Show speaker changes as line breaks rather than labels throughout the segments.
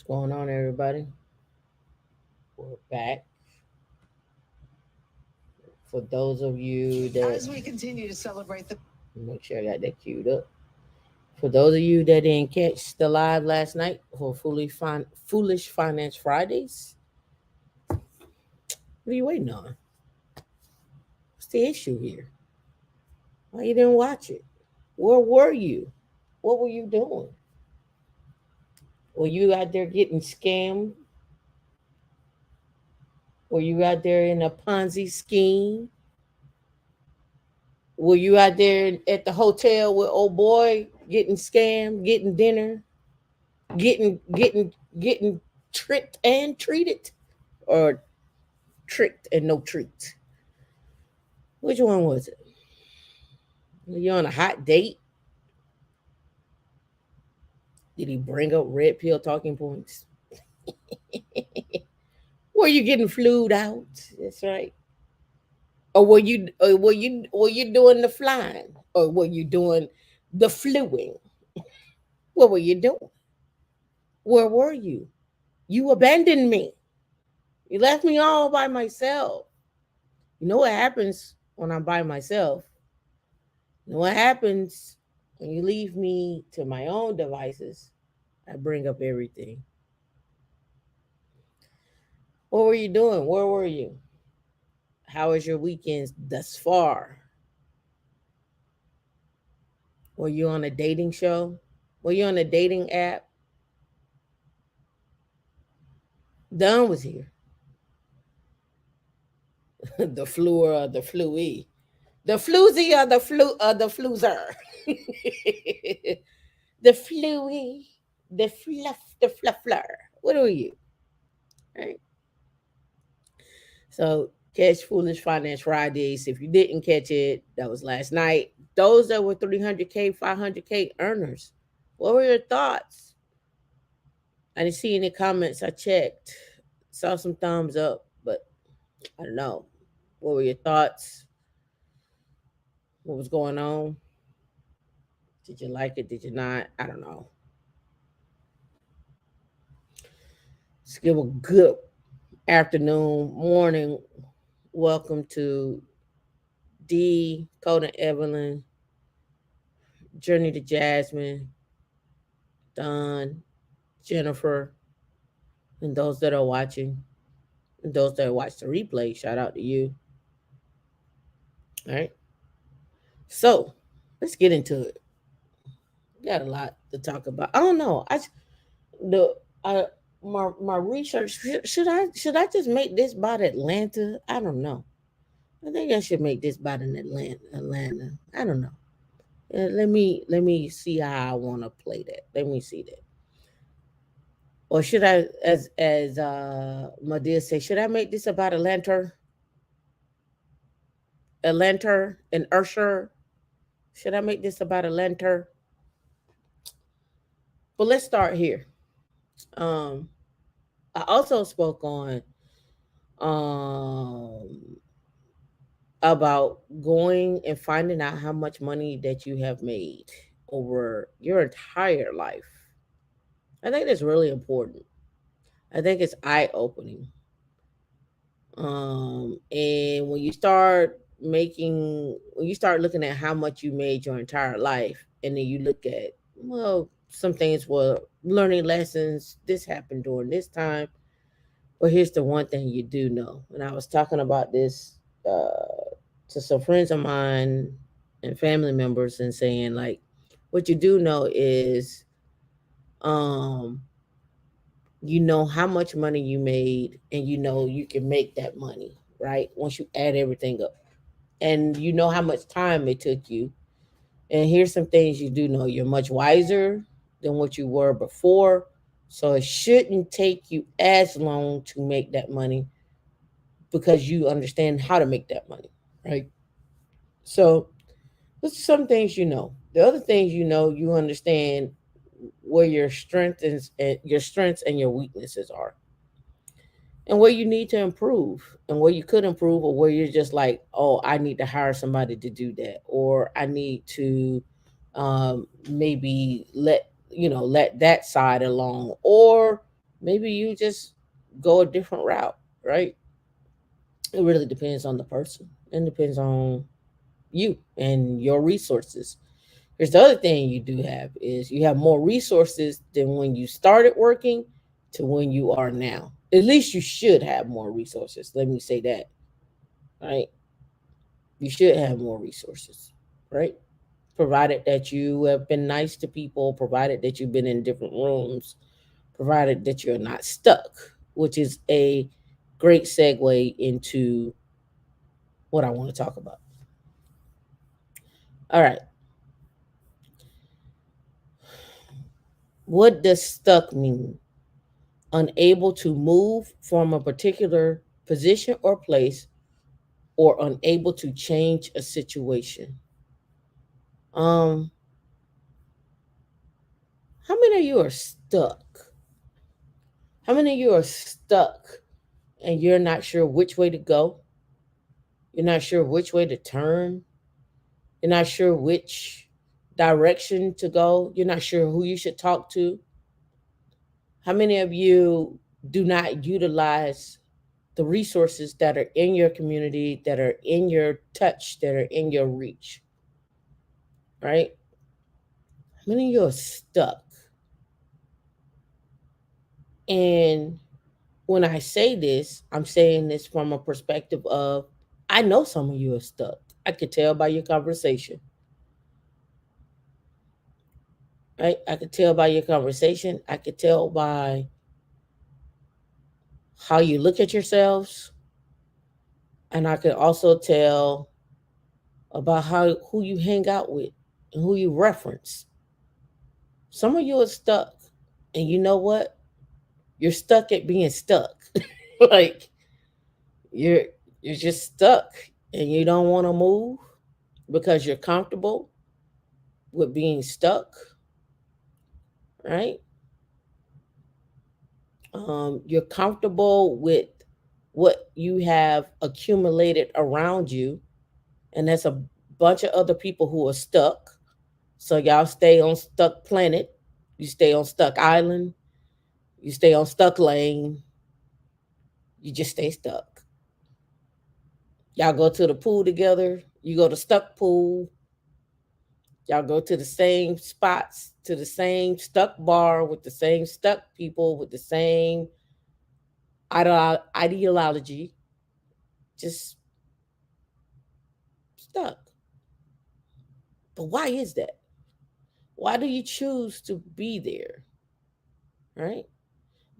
What's going on, everybody? We're back. For those of you that as we continue to celebrate the make sure I got that queued up. For those of you that didn't catch the live last night for Foolish Finance Fridays, what are you waiting on? What's the issue here? Why you didn't watch it? Where were you? What were you doing? Were you out there getting scammed? Were you out there in a Ponzi scheme? Were you out there at the hotel with old boy getting scammed, getting dinner, getting tricked and treated, or tricked and no treat? Which one was it? Were you on a hot date? Did he bring up red pill talking points? Were you getting flued out? That's right. Or were you doing the flying? Or were you doing the fluing? What were you doing? Where were you? You abandoned me. You left me all by myself. You know what happens when I'm by myself? You know what happens when you leave me to my own devices? I bring up everything. What were you doing? Where were you? How was your weekends thus far? Were you on a dating show? Were you on a dating app? Don was here. The fluer or the fluey. The floozy or the floozer. The fluey. The fluffler. What are you? Right. So catch Foolish Finance Fridays. If you didn't catch it, that was last night. Those that were 300K, 500K earners, what were your thoughts? I didn't see any comments. I checked. Saw some thumbs up, but I don't know. What were your thoughts? What was going on? Did you like it? Did you not? I don't know. Let's give a good afternoon, morning. Welcome to D, Coda Evelyn, Journey to Jasmine, Don, Jennifer, and those that are watching, and those that watch the replay. Shout out to you. All right. So let's get into it. We got a lot to talk about. I don't know. The I my research should I just make this about Atlanta? I don't know. I think I should make this about an Atlanta. I don't know. Let me see how I want to play that. Let me see that. Or should I, as my dear say, should I make this about Atlanta and Ursher? Should I make this about Atlanta? But let's start here. Um, I also spoke on um about going and finding out how much money that you have made over your entire life. I think that's really important. I think it's eye opening. And when you start looking at how much you made your entire life, and then you look at, well, some things were learning lessons. This happened during this time. But here's the one thing you do know. And I was talking about this to some friends of mine and family members, and saying, like, what you do know is, um, you know how much money you made, and you know you can make that money, right? Once you add everything up. And you know how much time it took you. And here's some things you do know. You're much wiser than what you were before. So it shouldn't take you as long to make that money, because you understand how to make that money, right? So those are some things you know. The other things you know, you understand where your strengths and your weaknesses are, and where you need to improve, and where you could improve, or where you're just like, oh, I need to hire somebody to do that, or I need to maybe let that side alone, or Maybe you just go a different route, right? It really depends on the person and depends on you and your resources. Here's the other thing you do have is you have more resources than when you started working to when you are now. At least you should have more resources. Let me say that, right? You should have more resources, right? Provided that you have been nice to people, provided that you've been in different rooms, provided that you're not stuck, which is a great segue into what I want to talk about. All right. What does stuck mean? Unable to move from a particular position or place, or unable to change a situation. Um, how many of you are stuck? How many of you are stuck and you're not sure which way to go? You're not sure which way to turn. You're not sure which direction to go. You're not sure who you should talk to. How many of you do not utilize the resources that are in your community, that are in your touch, that are in your reach, right? How many of you are stuck? And when I say this, I'm saying this from a perspective of I know some of you are stuck. I could tell by your conversation, right? I could tell by your conversation. I could tell by how you look at yourselves. And I could also tell about how who you hang out with and who you reference. Some of you are stuck. And you know what? You're stuck at being stuck. Like you're you're just stuck and you don't want to move because you're comfortable with being stuck, right? You're comfortable with what you have accumulated around you, and there's a bunch of other people who are stuck. So y'all stay on stuck planet, you stay on stuck island, you stay on stuck lane, you just stay stuck. Y'all go to the pool together, you go to stuck pool, y'all go to the same spots, to the same stuck bar with the same stuck people with the same ideology, just stuck. But why is that? Why do you choose to be there? Right?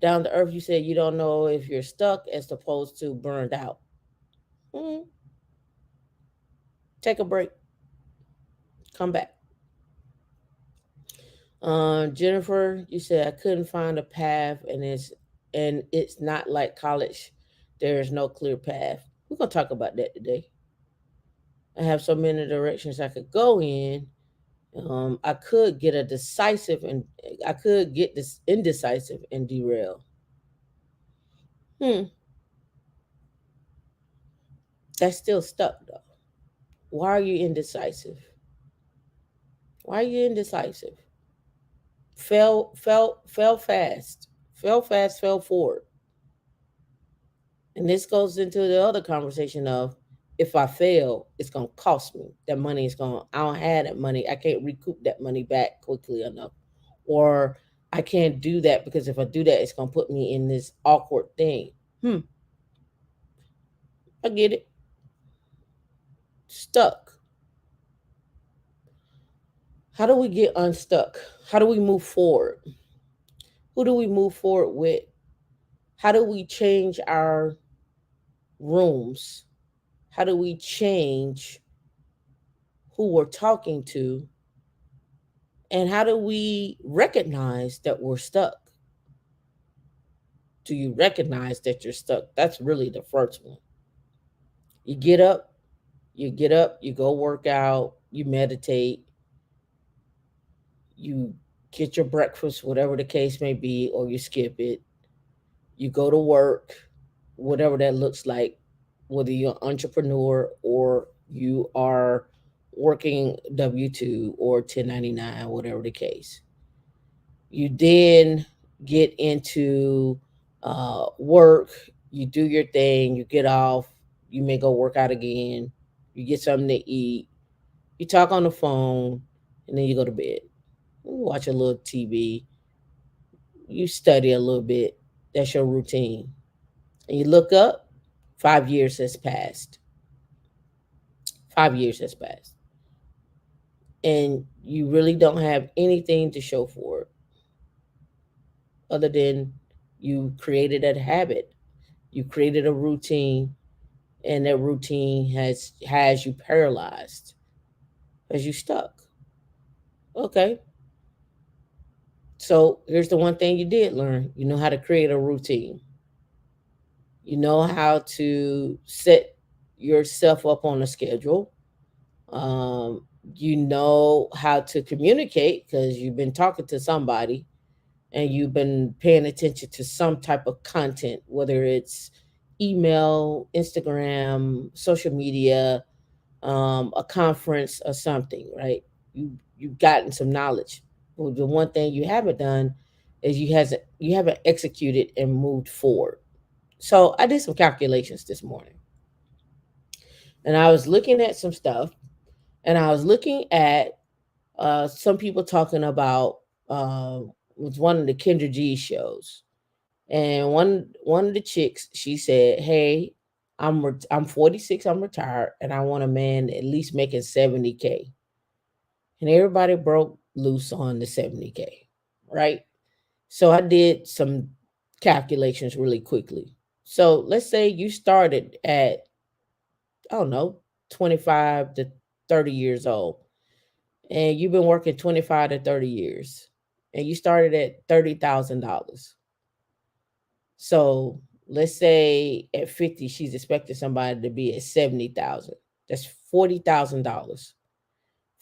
Down to earth, you said you don't know if you're stuck as opposed to burned out. Mm, take a break. Come back. Jennifer, you said I couldn't find a path, and it's not like college. There is no clear path. We're gonna talk about that today. I have so many directions I could go in. I could get a decisive and I could get this indecisive and derail. Hmm, that's still stuck though. Why are you indecisive? Why are you indecisive? Fell fast, fell forward. And this goes into the other conversation of if I fail, it's gonna cost me. That money is gonna I don't have that money. I can't recoup that money back quickly enough. Or I can't do that because if I do that, it's gonna put me in this awkward thing. Hmm, I get it. Stuck. How do we get unstuck? How do we move forward? Who do we move forward with? How do we change our rooms? How do we change who we're talking to? And how do we recognize that we're stuck? Do you recognize that you're stuck? That's really the first one. You get up, you go work out, you meditate, you get your breakfast, whatever the case may be, or you skip it. You go to work, whatever that looks like, whether you're an entrepreneur or you are working W 2 or 1099, whatever the case. You then get into work, you do your thing, you get off, you may go work out again, you get something to eat, you talk on the phone, and then you go to bed. You watch a little TV, you study a little bit. That's your routine. And you look up, 5 years has passed. 5 years has passed. And you really don't have anything to show for it other than you created a habit, you created a routine, and that routine has you paralyzed, has you stuck. Okay, so here's the one thing you did learn: you know how to create a routine. You know how to set yourself up on a schedule. Um, you know how to communicate because you've been talking to somebody and you've been paying attention to some type of content, whether it's email, Instagram, social media, a conference or something, right? You've gotten some knowledge. Well, the one thing you haven't done is you haven't executed and moved forward. So I did some calculations this morning, and I was looking at some stuff, and I was looking at some people talking about was one of the Kendra G shows, and one of the chicks, she said, "Hey, I'm 46, I'm retired, and I want a man at least making 70K." And everybody broke loose on the 70K, right? So I did some calculations really quickly. So let's say you started at, I don't know, 25 to 30 years old, and you've been working 25 to 30 years, and you started at $30,000. So let's say at 50, she's expecting somebody to be at 70,000. That's $40,000.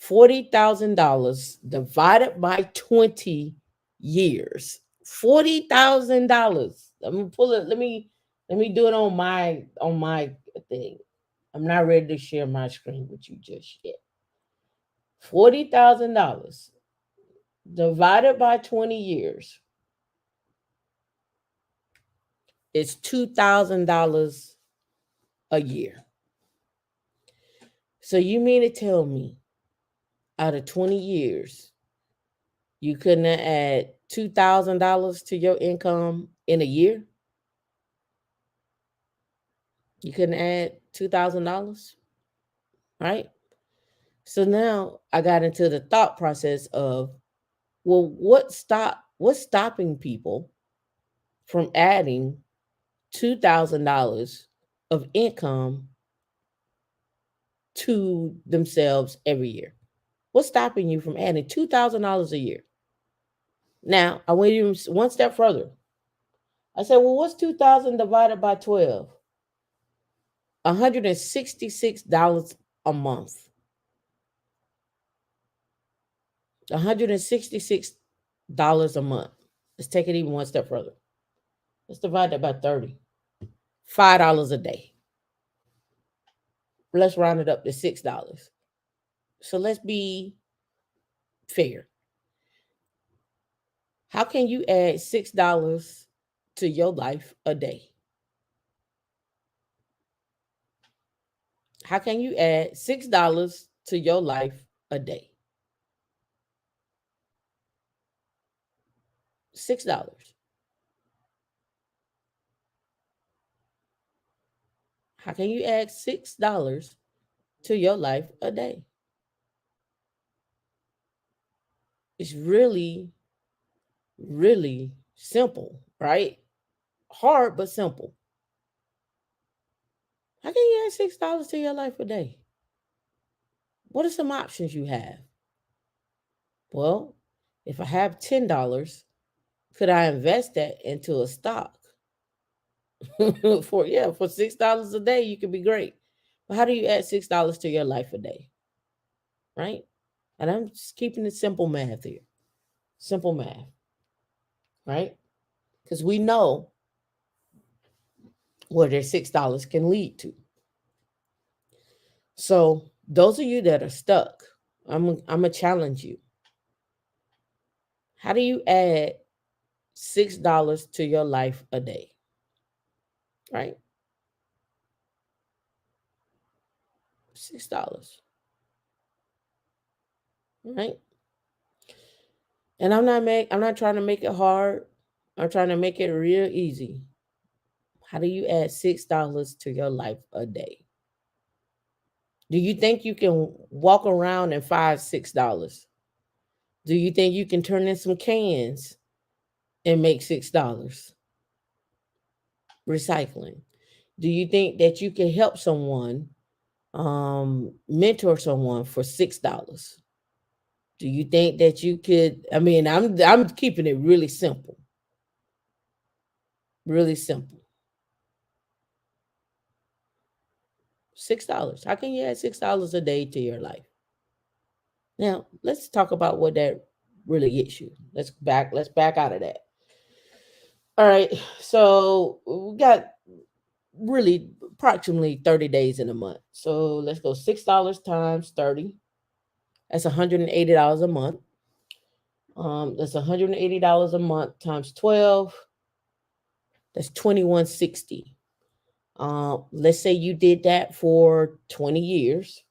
$40,000 divided by 20 years. $40,000. I'm gonna pull it. Let me do it on my thing. I'm not ready to share my screen with you just yet. $40,000 divided by 20 years is $2,000 a year. So you mean to tell me out of 20 years, you couldn't add $2,000 to your income in a year? You couldn't add $2,000, right? So now I got into the thought process of, well, what's stopping people from adding $2,000 of income to themselves every year? What's stopping you from adding $2,000 a year? Now I went even one step further. I said, well, what's 2,000 divided by 12? $166 a month. $166 a month. Let's take it even one step further. Let's divide that by 30. $5 a day. Let's round it up to $6. So let's be fair. How can you add $6 to your life a day? How can you add $6 to your life a day? $6. How can you add $6 to your life a day? It's really, really simple, right? Hard, but simple. How can you add $6 to your life a day? What are some options you have? Well, if I have $10, could I invest that into a stock? For $6 a day, you could be great. But how do you add $6 to your life a day? Right? And I'm just keeping it simple math here. Simple math, right? Because we know where their $6 can lead to. So those of you that are stuck, I'm gonna challenge you. How do you add $6 to your life a day, right? $6, right? And I'm not trying to make it hard. I'm trying to make it real easy. How do you add $6 to your life a day? Do you think you can walk around and find $6? Do you think you can turn in some cans and make $6? Recycling. Do you think that you can help someone, mentor someone for $6? Do you think that you could? I mean, I'm keeping it really simple, really simple. $6. How can you add $6 a day to your life? Now, let's talk about what that really gets you. Let's back out of that. All right. So we got really approximately 30 days in a month. So let's go $6 times 30. That's $180 a month. That's $180 a month times 12. That's 2160. Let's say you did that for 20 years.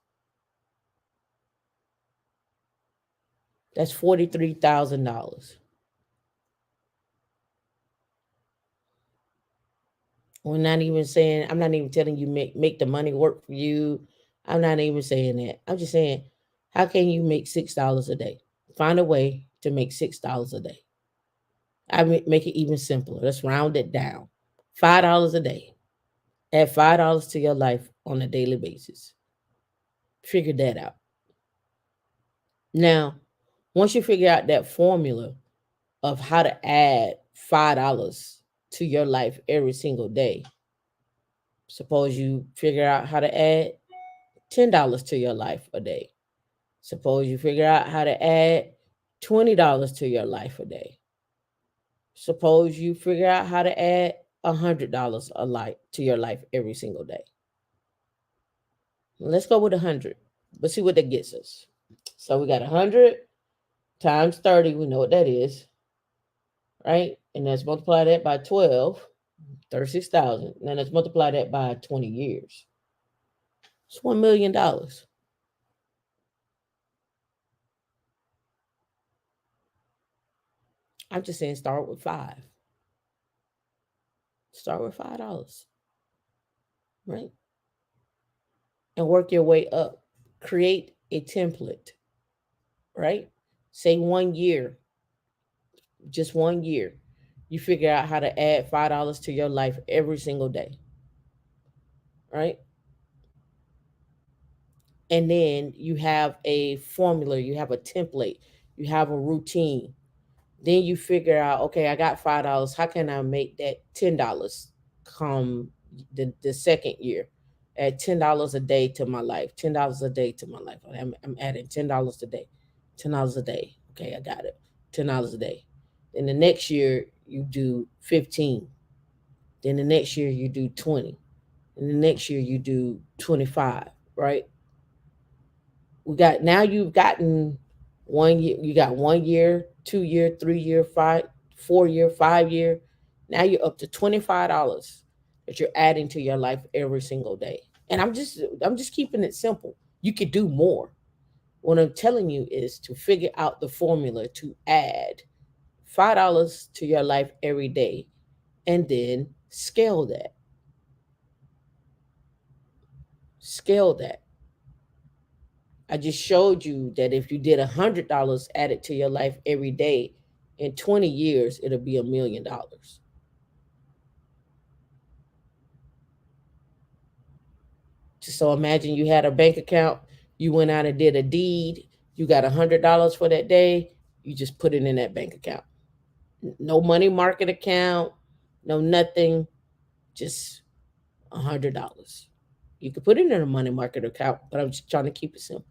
That's $43,000. We're not even saying, I'm not even telling you make the money work for you. I'm not even saying that. I'm just saying, how can you make $6 a day? Find a way to make $6 a day. Make it even simpler. Let's round it down. $5 a day. Add $5 to your life on a daily basis. Figure that out. Now, once you figure out that formula of how to add $5 to your life every single day, suppose you figure out how to add $10 to your life a day. Suppose you figure out how to add $20 to your life a day. Suppose you figure out how to add $100 a life to your life every single day. Let's go with 100. Let's see what that gets us. So we got 100 times 30. We know what that is, right? And let's multiply that by 12, 36,000. Now let's multiply that by 20 years. It's $1 million. I'm just saying start with five. Start with $5, right? And work your way up. Create a template, right? Say 1 year, just 1 year. You figure out how to add $5 to your life every single day, right? And then you have a formula, you have a template, you have a routine. Then you figure out, okay, I got $5. How can I make that $10 come the second year? Add $10 a day to my life. $10 a day to my life. I'm adding $10 a day. $10 a day. Okay, I got it. $10 a day. Then the next year you do 15. Then the next year you do 20. And the next year you do 25, right? We got now you've gotten 1 year, you got 1 year, 2 year, 3 year, 4 year, 5 year. Now you're up to $25 that you're adding to your life every single day. And I'm just keeping it simple. You could do more. What I'm telling you is to figure out the formula to add $5 to your life every day and then scale that. Scale that. I just showed you that if you did $100 added to your life every day, in 20 years, it'll be $1 million. So imagine you had a bank account, you went out and did a deed, you got $100 for that day, you just put it in that bank account. No money market account, no nothing, just $100. You could put it in a money market account, but I'm just trying to keep it simple.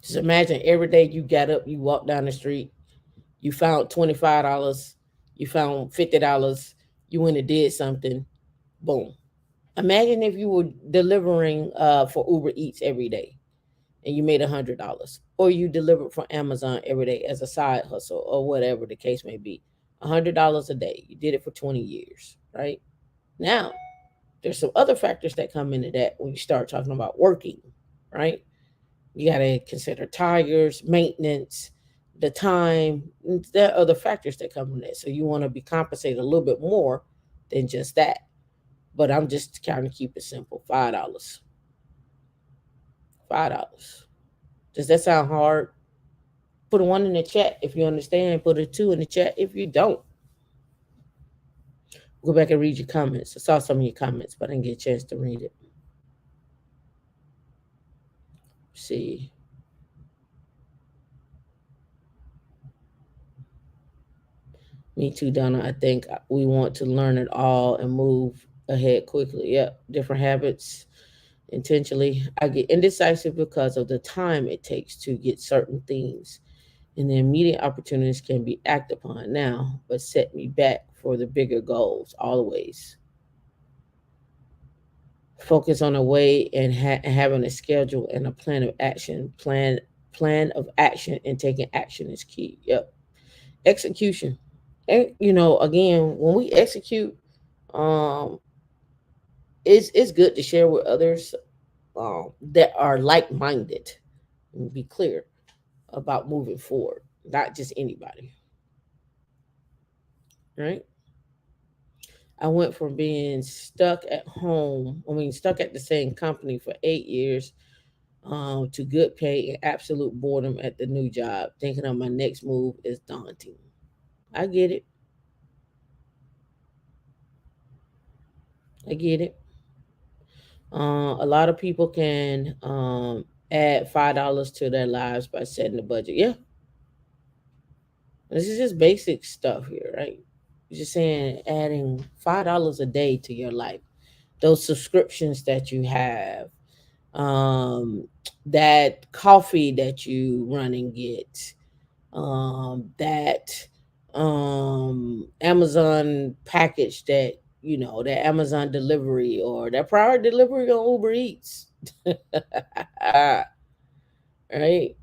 Just imagine every day you got up, you walked down the street, you found $25, you found $50, you went and did something, boom. Imagine if you were delivering for Uber Eats every day. and you made $100, or you delivered from Amazon every day as a side hustle or whatever the case may be. $100 a day. You did it for 20 years, right? Now, there's some other factors that come into that when you start talking about working, right? You got to consider tires, maintenance, the time. There are other factors that come in that. So you want to be compensated a little bit more than just that. But I'm just trying to keep it simple. $5. $5. Does that sound hard? Put a one in the chat if you understand. Put a two in the chat if you don't. Go back and read your comments. I saw some of your comments, but I didn't get a chance to read it. See. Me too, Donna. I think we want to learn it all and move ahead quickly. Yep. Different habits intentionally. I get indecisive because of the time it takes to get certain things. And the immediate opportunities can be acted upon now, but set me back for the bigger goals always. Focus on a way and having a schedule and a plan of action. Plan of action and taking action is key. Yep. Execution. And again, when we execute, um, it's good to share with others that are like minded. Be clear about moving forward, not just anybody. Right? I went from being stuck at home, stuck at the same company for 8 years, to good pay and absolute boredom at the new job. Thinking of my next move is daunting. I get it. I get it. A lot of people can add $5 to their lives by setting a budget. Yeah, this is just basic stuff here, right? Just saying adding $5 a day to your life. Those subscriptions that you have, um, that coffee that you run and get, that Amazon package that Amazon delivery or that prior delivery on Uber Eats. Right?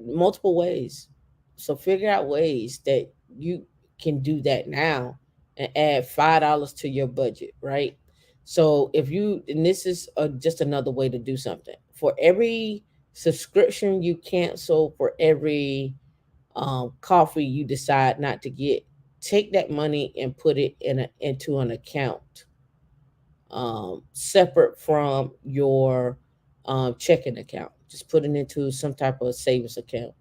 Multiple ways. So figure out ways that you can do that now and add $5 to your budget, right? So if you, and this is just another way to do something. For every subscription you cancel, for every coffee you decide not to get, take that money and put it into an account, separate from your checking account. Just put it into some type of savings account.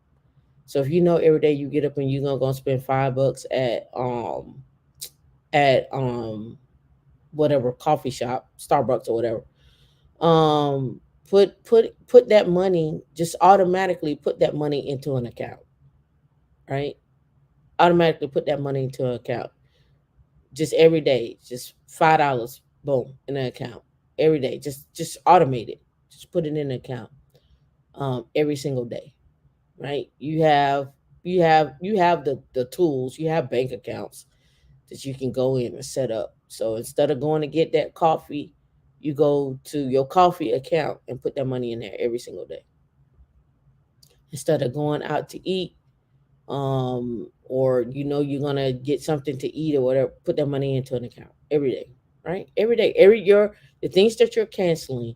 So if you know every day you get up and you're gonna go spend $5 at whatever coffee shop, Starbucks or whatever, put that money, just automatically put that money into an account, right? Automatically put that money into an account. Just every day, just $5, boom, in an account every day. Just automate it. Just put it in an account every single day, right? You have the tools. You have bank accounts that you can go in and set up. So instead of going to get that coffee, you go to your coffee account and put that money in there every single day. Instead of going out to eat, or you're gonna get something to eat or whatever, put that money into an account every day, right? Every day, the things that you're canceling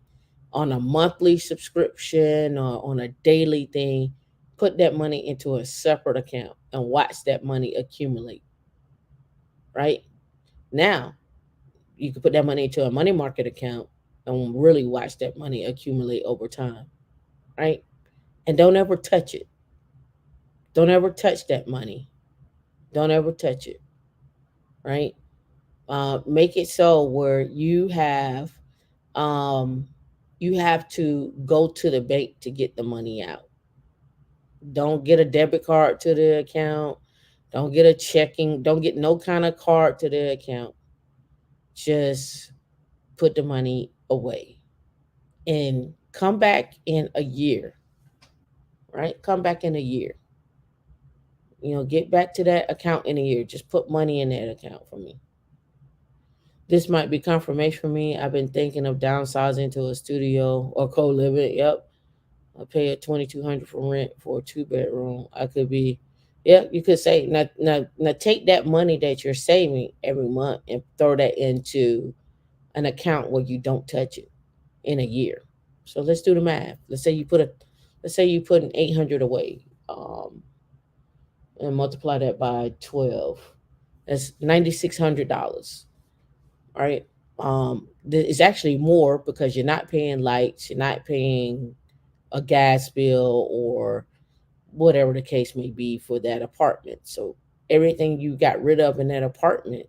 on a monthly subscription or on a daily thing, put that money into a separate account and watch that money accumulate. Right now, you can put that money into a money market account and really watch that money accumulate over time, right? And don't ever touch it. Don't ever touch that money. Don't ever touch it, right? Make it so where um, you have to go to the bank to get the money out. Don't get a debit card to the account. Don't get a checking. Don't get no kind of card to the account. Just put the money away and come back in a year, right? Come back in a year. Get back to that account in a year. Just put money in that account for me. This might be confirmation for me. I've been thinking of downsizing to a studio or co living. Yep. I pay a 2,200 for rent for a 2 bedroom. I could be, yeah, you could say now take that money that you're saving every month and throw that into an account where you don't touch it in a year. So let's do the math. Let's say you put an 800 away, and multiply that by 12. That's $9,600. Right? It's actually more because you're not paying lights, you're not paying a gas bill or whatever the case may be for that apartment. So everything you got rid of in that apartment,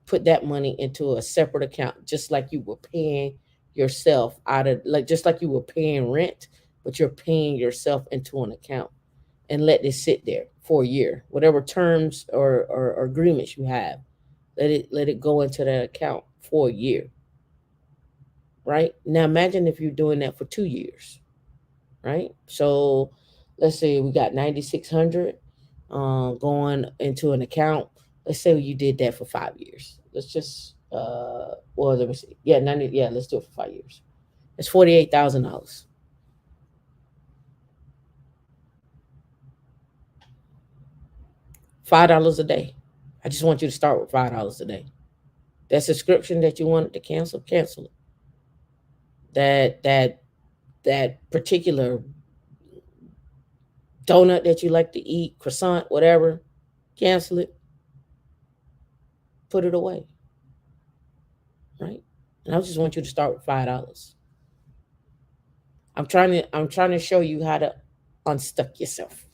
put that money into a separate account, just like you were paying yourself out of, like, just like you were paying rent, but you're paying yourself into an account, and let it sit there for a year, whatever terms or agreements you have. Let it go into that account for a year. Right now, imagine if you're doing that for 2 years. Right, so let's say we got 9,600 going into an account. Let's say you did that for 5 years. Let's just well, let me see. Yeah, 90. Yeah, let's do it for 5 years. It's $48,000. $5 a day. I just want you to start with $5 a day. That subscription that you wanted to cancel, cancel it. That particular donut that you like to eat, croissant, whatever, cancel it. Put it away. Right. And I just want you to start with $5. I'm trying to show you how to unstuck yourself.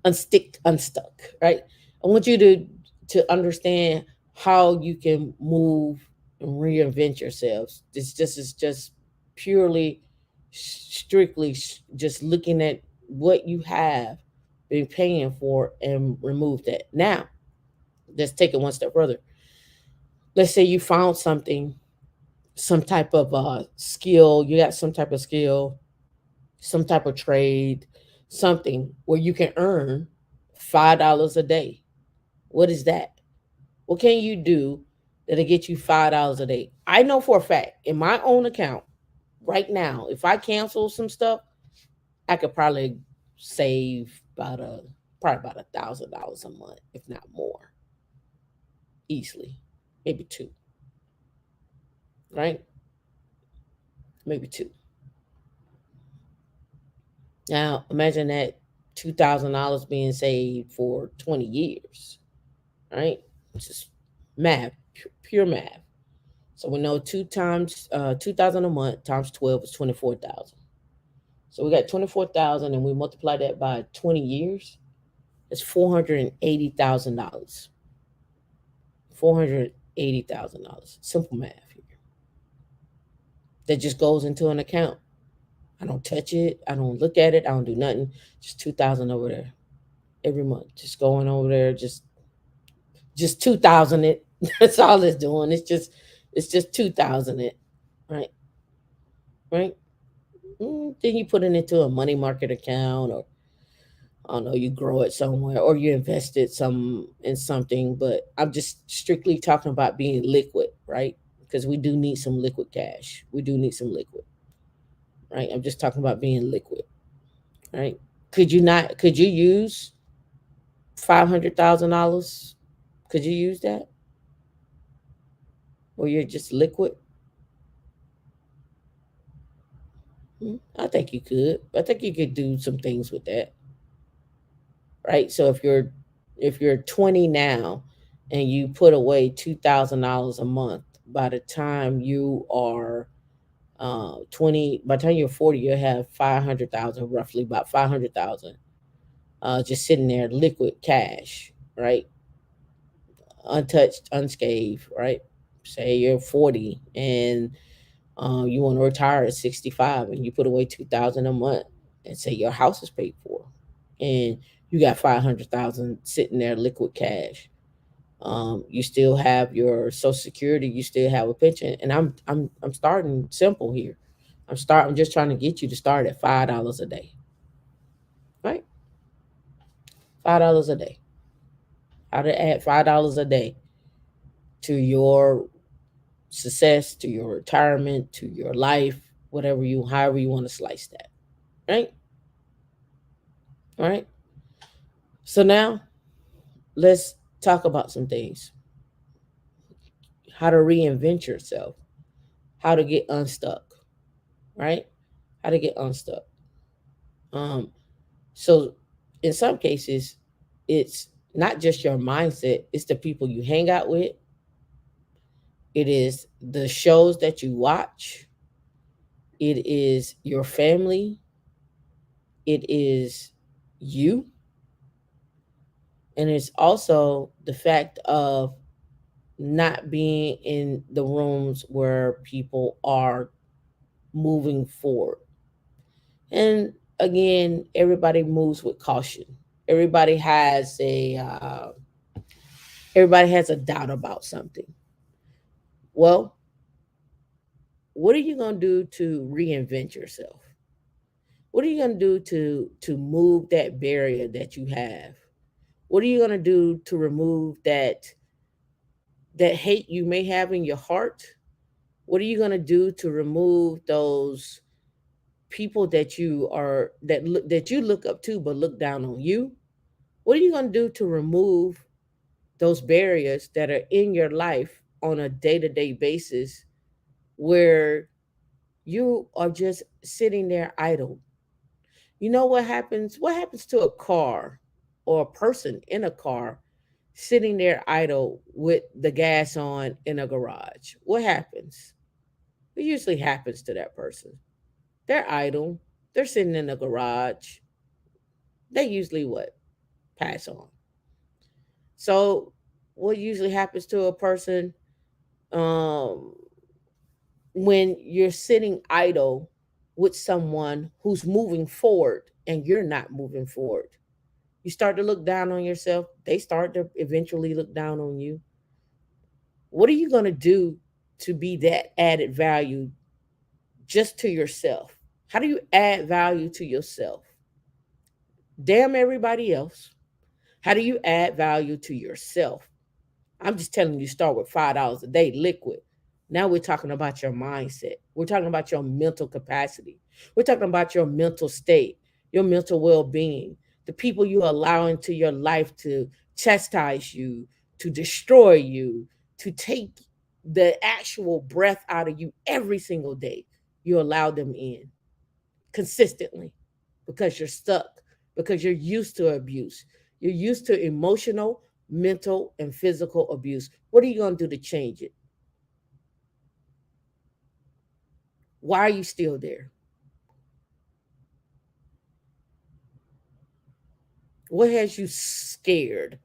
Unstuck, right? I want you to understand how you can move and reinvent yourselves. This is just purely, strictly, just looking at what you have been paying for and remove that. Now, let's take it one step further. Let's say you found something, some type of skill. You got some type of skill, some type of trade, something where you can earn $5 a day. What is that? What can you do that'll get you $5 a day? I know for a fact in my own account right now, if I cancel some stuff, I could probably save probably about $1,000 a month, if not more, easily. Maybe two, right? Maybe two. Now imagine that $2,000 being saved for 20 years, right? It's just math, pure math. So we know 2,000 a month times 12 is 24,000. So we got 24,000, and we multiply that by 20 years. It's $480,000. $480,000. Simple math here. That just goes into an account. I don't touch it. I don't look at it. I don't do nothing. Just 2,000 over there every month. Just going over there. Just 2,000 it. That's all it's doing. It's just 2,000 it. Right. Right. Then you put it into a money market account, or I don't know, you grow it somewhere, or you invest it some in something. But I'm just strictly talking about being liquid, right? Because we do need some liquid cash. We do need some liquid, right? I'm just talking about being liquid, right? Could you not? Could you use $500,000? Could you use that, or you're just liquid? I think you could. I think you could do some things with that, right? So if you're 20 now, and you put away $2,000 a month, by the time you are 20, by the time you're 40, you'll have 500,000, roughly about 500,000, just sitting there, liquid cash, right? Untouched, unscathed, right? Say you're 40, and you want to retire at 65, and you put away 2,000 a month, and say your house is paid for, and you got 500,000 sitting there, liquid cash. You still have your Social Security, you still have a pension, and I'm starting simple here. I'm just trying to get you to start at $5 a day, right? $5 a day. How to add $5 a day to your success, to your retirement, to your life. whatever you, however you want to slice that, right? All right. So now let's talk about some things: how to reinvent yourself, how to get unstuck, right? How to get unstuck. Um, so in some cases, it's not just your mindset; it's the people you hang out with. It is the shows that you watch. It is your family. It is you. And it's also the fact of not being in the rooms where people are moving forward. And again, everybody moves with caution. Everybody has a everybody has a doubt about something. Well, what are you going to do to reinvent yourself? What are you going to do to move that barrier that you have? What are you going to do to remove that hate you may have in your heart? What are you going to do to remove those people that you are that you look up to but look down on you? What are you going to do to remove those barriers that are in your life on a day-to-day basis where you are just sitting there idle? You know what happens? What happens to a car or a person in a car sitting there idle with the gas on in a garage? What happens? What usually happens to that person? They're idle. They're sitting in the garage. They usually what? Pass on. So what usually happens to a person um when you're sitting idle with someone who's moving forward and you're not moving forward? You start to look down on yourself. They start to eventually look down on you. What are you going to do to be that added value just to yourself? How do you add value to yourself? Damn everybody else. How do you add value to yourself? I'm just telling you, start with $5 a day liquid. Now we're talking about your mindset. We're talking about your mental capacity. We're talking about your mental state, your mental well being, the people you allow into your life to chastise you, to destroy you, to take the actual breath out of you every single day. You allow them in consistently because you're stuck, because you're used to abuse. You're used to emotional, mental, and physical abuse. What are you going to do to change it? Why are you still there? What has you scared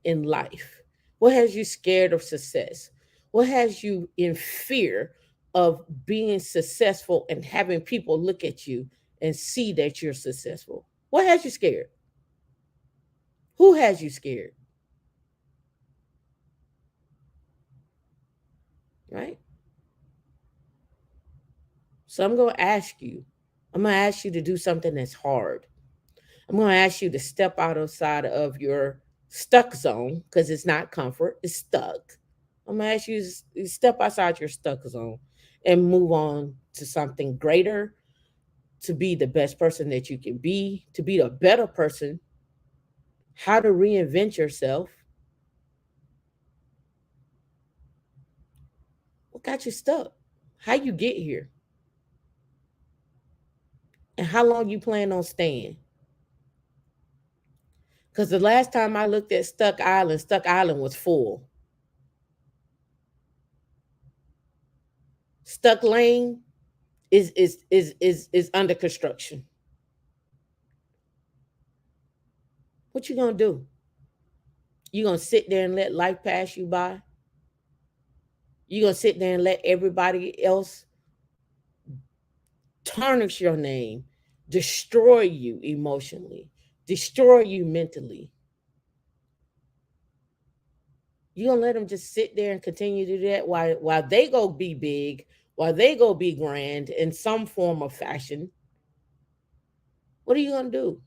in life? What has you scared of success? What has you in fear of being successful and having people look at you and see that you're successful? What has you scared? Who has you scared? Right? So I'm going to ask you. I'm going to ask you to do something that's hard. I'm going to ask you to step outside of your stuck zone because it's not comfort, it's stuck. I'm going to ask you to step outside your stuck zone and move on to something greater, to be the best person that you can be, to be a better person, how to reinvent yourself. What got you stuck? How you get here? And how long you plan on staying? Because the last time I looked at Stuck Island was full. Stuck Lane is under construction. What you gonna do? You gonna sit there and let life pass you by? You gonna sit there and let everybody else tarnish your name, destroy you emotionally, destroy you mentally? You gonna let them just sit there and continue to do that while they go be big, while they go be grand in some form of fashion? What are you gonna do?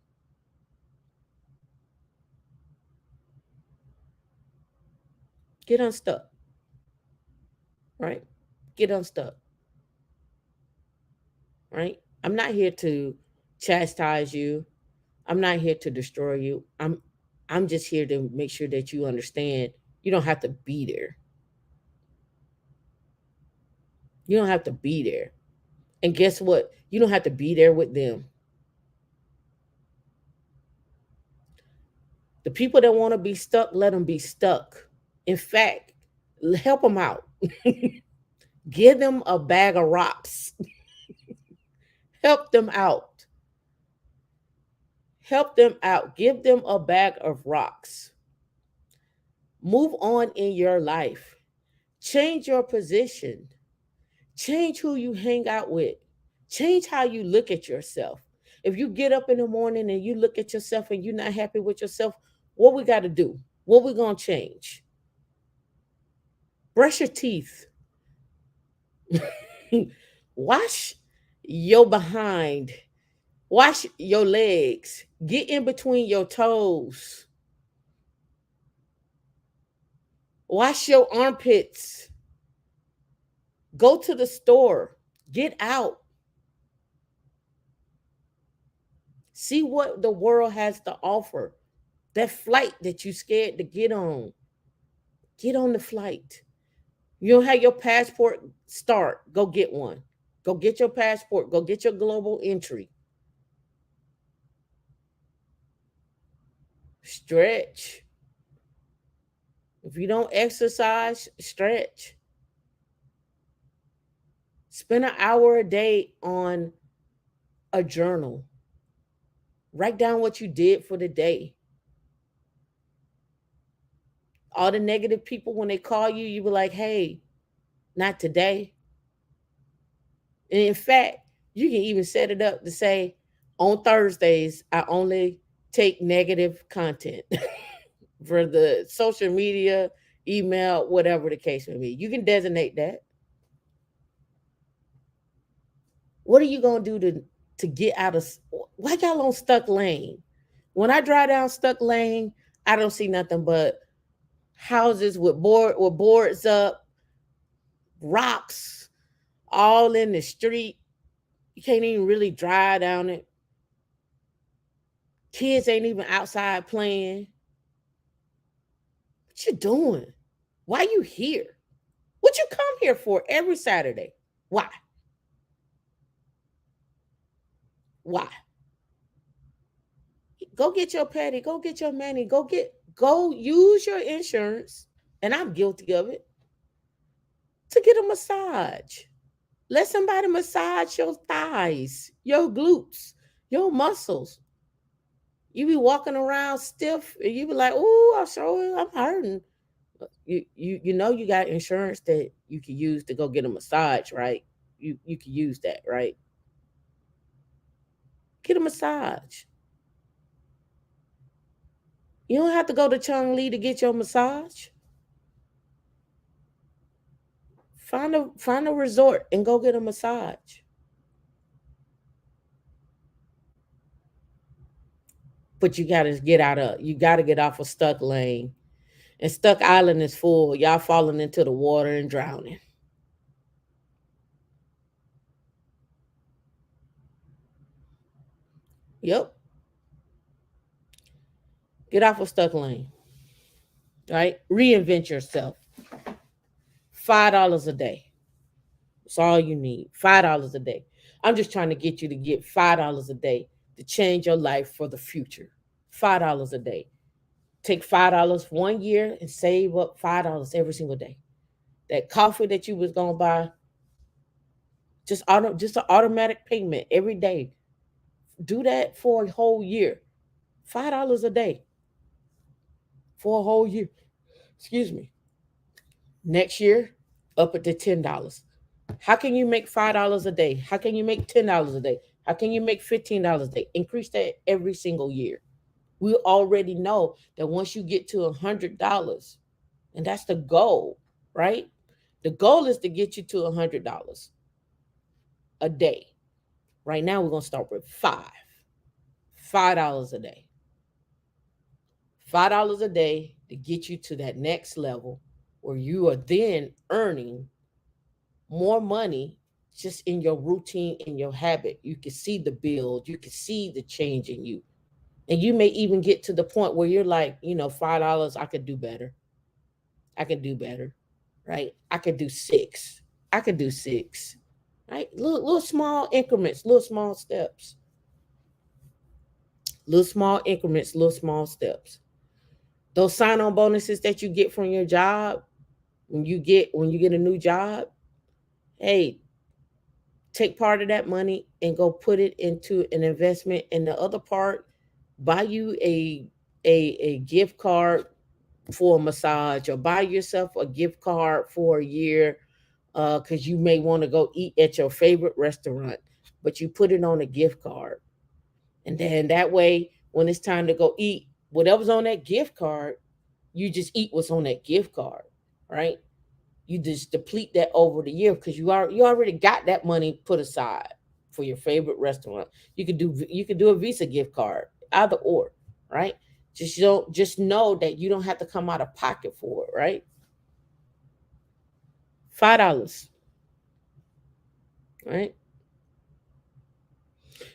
Get unstuck, right? Get unstuck. right? I'm not here to chastise you. I'm not here to destroy you. I'm just here to make sure that you understand you don't have to be there. You don't have to be there. And guess what? You don't have to be there with them. The people that want to be stuck, let them be stuck. In fact, help them out. Give them a bag of rocks. Help them out. Help them out. Give them a bag of rocks. Move on in your life. Change your position. Change who you hang out with. Change how you look at yourself. If you get up in the morning and you look at yourself and you're not happy with yourself, what we got to do? What we going to change? Brush your teeth. Wash your behind. Wash your legs. Get in between your toes. Wash your armpits. Go to the store. Get out. See what the world has to offer. That flight that you scared to get on the flight. You don't have your passport, start. Go get one. Go get your passport. Go get your global entry. Stretch. If you don't exercise, stretch. Spend an hour a day on a journal. Write down what you did for the day. All the negative people, when they call you, you be like, hey, not today. And in fact, you can even set it up to say, on Thursdays, I only take negative content for the social media, email, whatever the case may be. You can designate that. What are you gonna do to get out of? Why y'all on Stuck Lane? When I drive down Stuck Lane, I don't see nothing but houses with boards up, rocks all in the street. You can't even really drive down it. Kids ain't even outside playing. What you doing? Why you here? What you come here for every Saturday? Why? Why? Go get your petty. Go get your money. Go use your insurance. And I'm guilty of it, to get a massage. Let somebody massage your thighs, your glutes, your muscles. You be walking around stiff and you be like, oh, I'm hurting. You know you got insurance that you can use to go get a massage, right? You can use that, right? Get a massage. You don't have to go to Chung Lee to get your massage. Find a resort and go get a massage. But you gotta get off of Stuck Lane. And Stuck Island is full. Y'all falling into the water and drowning. Yep. Get off of Stuck Lane. Right? Reinvent yourself. $5 a day. That's all you need. $5 a day. I'm just trying to get you to get $5 a day to change your life for the future. $5 a day. Take $5 one year and save up $5 every single day. That coffee that you was gonna buy, just an automatic payment every day. Do that for a whole year. $5 a day for a whole year. Excuse me. Next year, up it to $10. How can you make $5 a day? How can you make $10 a day? How can you make $15 a day? Increase that every single year. We already know that once you get to $100, and that's the goal, right? The goal is to get you to $100 a day. Right now, we're gonna start with $5 a day. $5 a day to get you to that next level where you are then earning more money just in your routine, in your habit. You can see the build, you can see the change in you. And you may even get to the point where you're like, $5, I could do better. I could do better. Right? I could do six. I could do six. Right? Little small increments, little small steps. Little small increments, little small steps. Those sign-on bonuses that you get from your job, when you get a new job, hey, take part of that money and go put it into an investment, and the other part, buy you a gift card for a massage, or buy yourself a gift card for a year, because you may want to go eat at your favorite restaurant, but you put it on a gift card. And then that way, when it's time to go eat, whatever's on that gift card, you just eat what's on that gift card, right? You just deplete that over the year, because you already got that money put aside for your favorite restaurant. You could do a Visa gift card, either or, right? Just know that you don't have to come out of pocket for it, right? $5, right?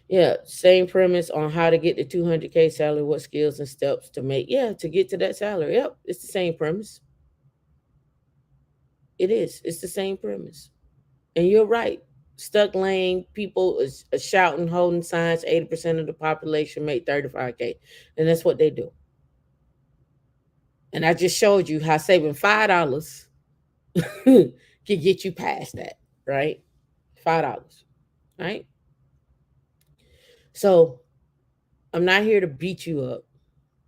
Yeah, same premise on how to get the 200K salary, what skills and steps to make. Yeah, to get to that salary. Yep, it's the same premise. It is. It's the same premise. And you're right. Stuck lane people is shouting, holding signs. 80% of the population make 35K, and that's what they do. And I just showed you how saving $5 can get you past that, right? $5, right? So I'm not here to beat you up,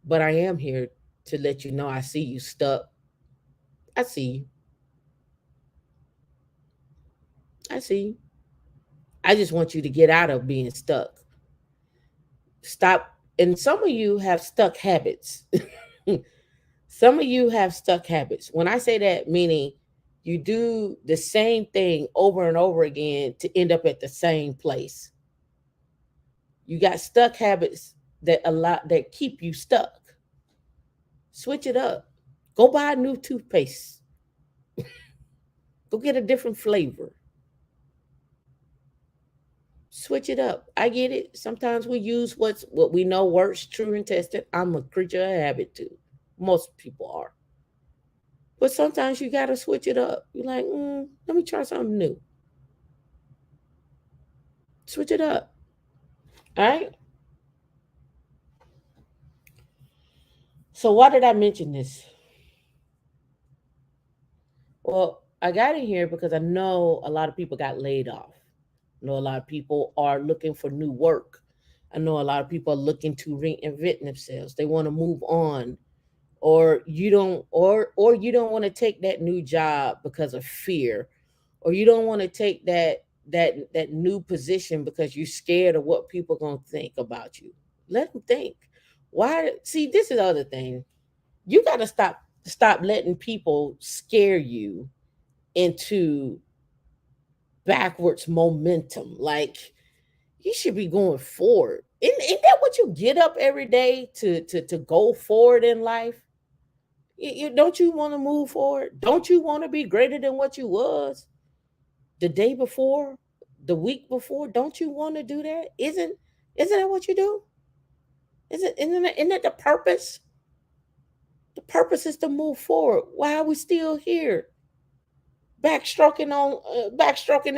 but I am here to let you know I see you stuck. I see you. I see you. I just want you to get out of being stuck. Stop. And some of you have stuck habits. Some of you have stuck habits. When I say that, meaning you do the same thing over and over again to end up at the same place. You got stuck habits that keep you stuck. Switch it up. Go buy a new toothpaste. Go get a different flavor. Switch it up. I get it. Sometimes we use what we know works, true and tested. I'm a creature of habit too. Most people are. But sometimes you gotta switch it up. You're like, let me try something new. Switch it up. All right. So why did I mention this? Well, I got in here because I know a lot of people got laid off. I know a lot of people are looking for new work. I know a lot of people are looking to reinvent themselves. They want to move on, or you don't want to take that new job because of fear, or you don't want to take that new position because you're scared of what people going to think about you. Let them think. Why? See, this is the other thing. You got to stop letting people scare you into backwards momentum. Like, you should be going forward. Isn't that what you get up every day to go forward in life? Don't you want to move forward? Don't you want to be greater than what you was the day before, the week before? Don't you want to do that? Isn't that what you do? Isn't that the purpose? The purpose is to move forward. Why are we still here? Backstroking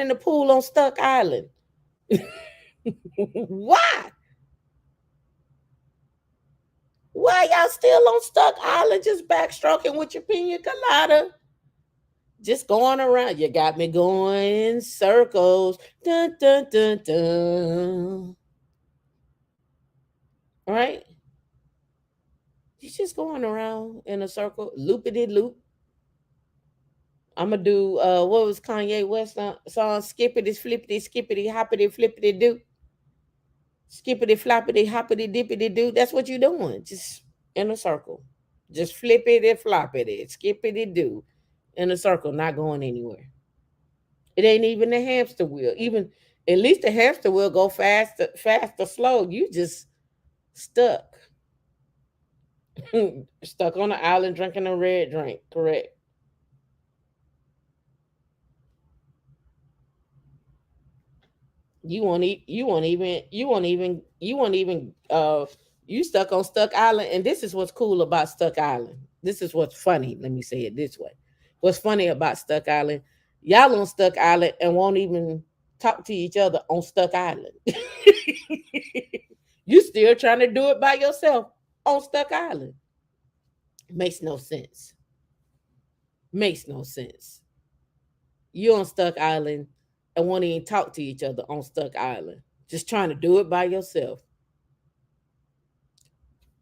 in the pool on Stuck Island. Why? Why y'all still on Stuck Island just backstroking with your pina colada? Just going around. You got me going in circles. Dun dun dun dun. All right? You just going around in a circle, loopity loop. I'm gonna do what was Kanye West song? Skippity flippity skippity hoppity flippity do. Skippity floppity hoppity dippity do. That's what you're doing. Just in a circle. Just flippity floppity, skippity do. In a circle, not going anywhere. It ain't even the hamster wheel. Even at least the hamster wheel go fast or slow. You just stuck. Stuck on the island drinking a red drink. Correct. you won't even you stuck on Stuck Island. And this is what's cool about Stuck Island. This is what's funny. Let me say it this way. What's funny about Stuck Island, y'all on Stuck Island and won't even talk to each other on Stuck Island. You still trying to do it by yourself on Stuck Island. Makes no sense. Makes no sense. You on Stuck Island and won't even talk to each other on Stuck Island. Just trying to do it by yourself.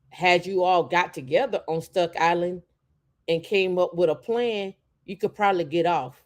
Had you all got together on Stuck Island and came up with a plan, you could probably get off.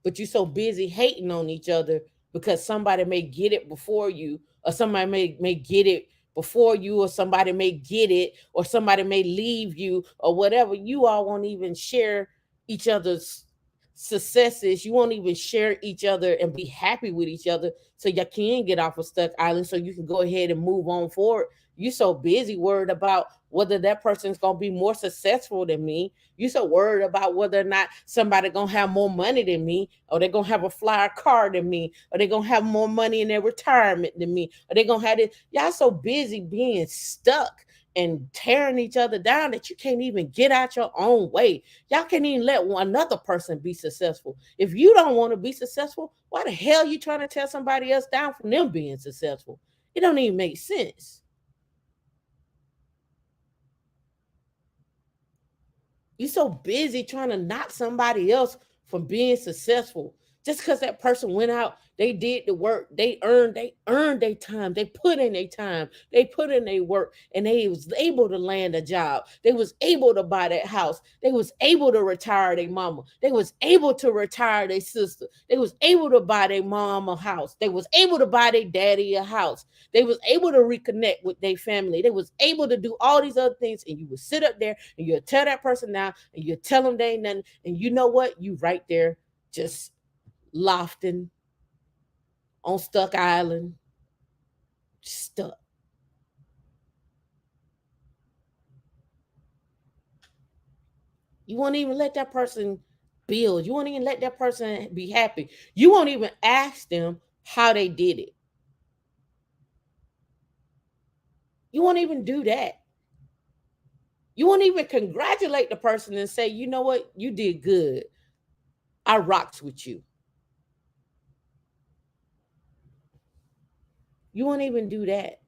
But you're so busy hating on each other because somebody may get it before you, or somebody may get it before you, or somebody may get it, or somebody may leave you, or whatever. You all won't even share each other's successes. You won't even share each other and be happy with each other so you can get off of Stuck Island so you can go ahead and move on forward. You so busy worried about whether that person's gonna be more successful than me. You so worried about whether or not somebody gonna have more money than me, or they're gonna have a flyer car than me, or they're gonna have more money in their retirement than me, or they're gonna have it. Y'all so busy being stuck and tearing each other down that you can't even get out your own way. Y'all can't even let one another person be successful. If you don't want to be successful, why the hell you trying to tear somebody else down from them being successful? It don't even make sense. You so busy trying to knock somebody else from being successful. Just because that person went out, they did the work, they earned their time, they put in their time, they put in their work, and they was able to land a job. They was able to buy that house. They was able to retire their mama. They was able to retire their sister. They was able to buy their mom a house. They was able to buy their daddy a house. They was able to reconnect with their family. They was able to do all these other things, and you would sit up there and you'll tell that person now, and you tell them they ain't nothing, and you know what? You right there just lofting on Stuck Island, stuck. You won't even let that person build. You won't even let that person be happy. You won't even ask them how they did it. You won't even do that. You won't even congratulate the person and say, you know what, you did good. I rocks with you. You won't even do that.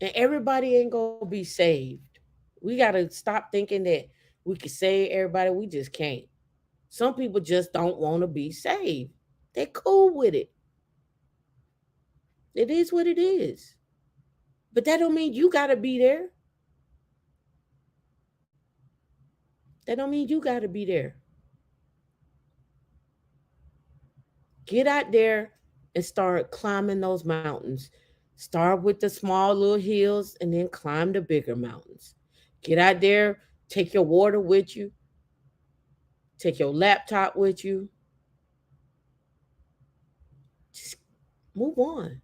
And everybody ain't gonna be saved. We gotta stop thinking that we can save everybody. We just can't. Some people just don't want to be saved. They're cool with it. It is what it is. But that don't mean you gotta be there. That don't mean you gotta be there. Get out there and start climbing those mountains. Start with the small little hills and then climb the bigger mountains. Get out there, take your water with you, take your laptop with you. Just move on.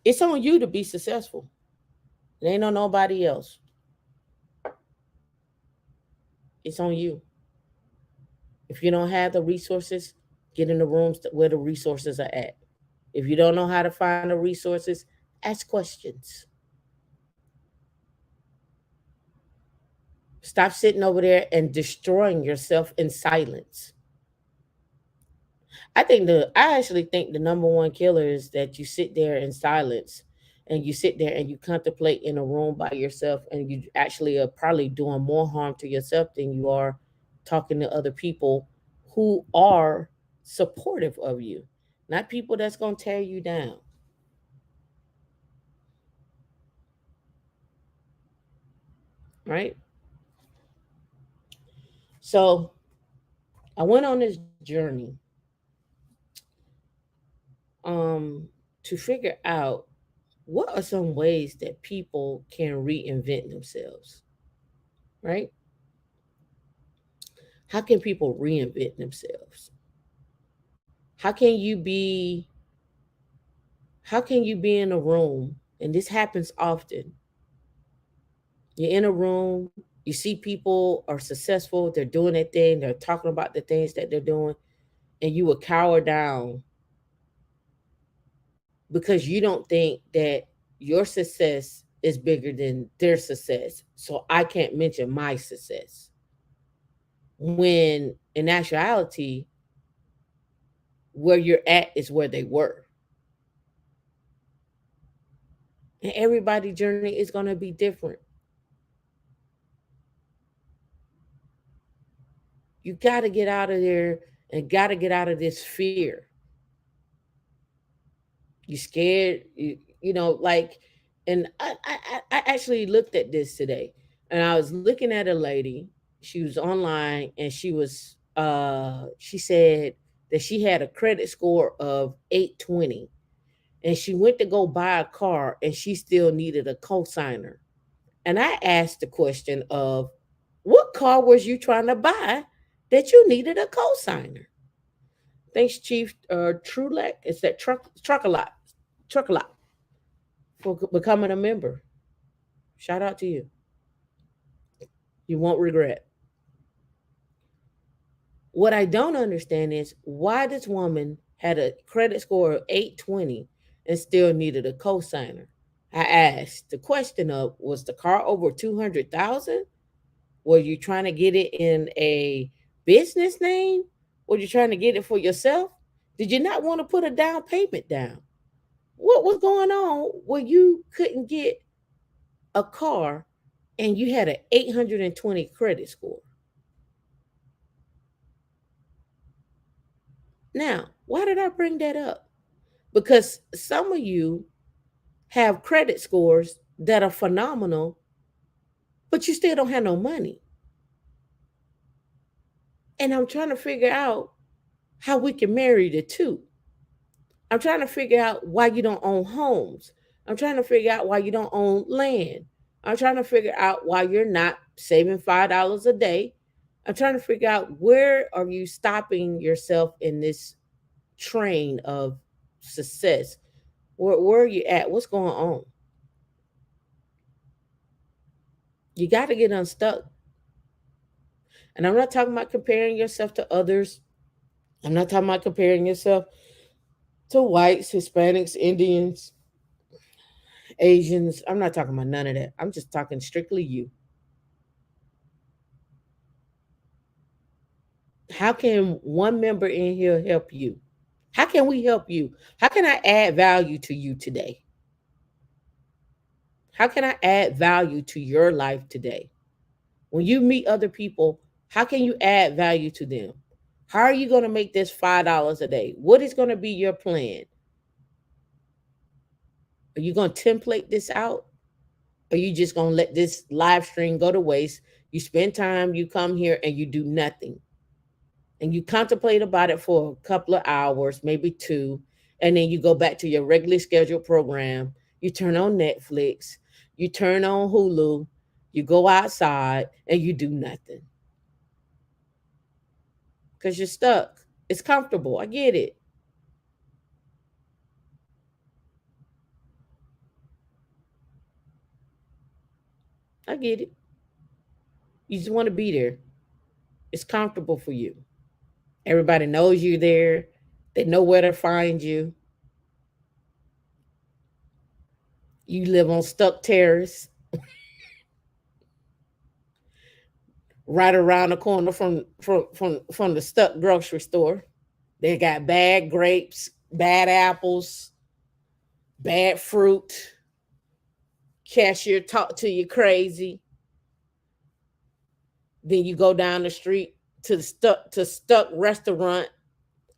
It's on you to be successful. It ain't on nobody else. It's on you. If you don't have the resources, get in the rooms where the resources are at. If you don't know how to find the resources, ask questions. Stop sitting over there and destroying yourself in silence. I actually think the number one killer is that you sit there in silence, and you sit there and you contemplate in a room by yourself, and you actually are probably doing more harm to yourself than you are talking to other people who are supportive of you, not people that's going to tear you down, right? So I went on this journey um to figure out what are some ways that people can reinvent themselves, right? How can people reinvent themselves? How can you be how can you be in a room, and this happens often. You're in a room, You see people are successful, they're doing their thing, they're talking about the things that they're doing, and you will cower down because you don't think that your success is bigger than their success. So I can't mention my success. When in actuality, where you're at is where they were. And everybody's journey is going to be different. You got to get out of there and got to get out of this fear. You scared, like, and I actually looked at this today, and I was looking at a lady. She was online, and she said that she had a credit score of 820, and she went to go buy a car, and she still needed a cosigner. And I asked the question of, what car was you trying to buy that you needed a cosigner? Thanks, Chief Trulek. It's that truck a lot for becoming a member. Shout out to you. You won't regret. What I don't understand is why this woman had a credit score of 820 and still needed a cosigner. I asked the question of, was the car over 200,000? Were you trying to get it in a business name? Were you trying to get it for yourself? Did you not want to put a down payment down? What was going on where you couldn't get a car and you had an 820 credit score? Now, why did I bring that up? Because some of you have credit scores that are phenomenal, but you still don't have no money. And I'm trying to figure out how we can marry the two. I'm trying to figure out why you don't own homes. I'm trying to figure out why you don't own land. I'm trying to figure out why you're not saving $5 a day. I'm trying to figure out where are you stopping yourself in this train of success. Where are you at? What's going on? You got to get unstuck. And I'm not talking about comparing yourself to others. I'm not talking about comparing yourself to whites, Hispanics, Indians, Asians. I'm not talking about none of that. I'm just talking strictly you. How can one member in here help you? How can we help you? How can I add value to you today? How can I add value to your life today? When you meet other people, how can you add value to them? How are you going to make this $5 a day? What is going to be your plan? Are you going to template this out? Or are you just going to let this live stream go to waste? You spend time, you come here and you do nothing. And you contemplate about it for a couple of hours, maybe two, and then you go back to your regularly scheduled program. You turn on Netflix, you turn on Hulu, you go outside, and you do nothing because you're stuck. It's comfortable. I get it. I get it. You just want to be there. It's comfortable for you. Everybody knows you're there. They know where to find you. You live on Stuck Terrace, right around the corner from the Stuck grocery store. They got bad grapes, bad apples, bad fruit. Cashier talk to you crazy. Then you go down the street to the Stuck restaurant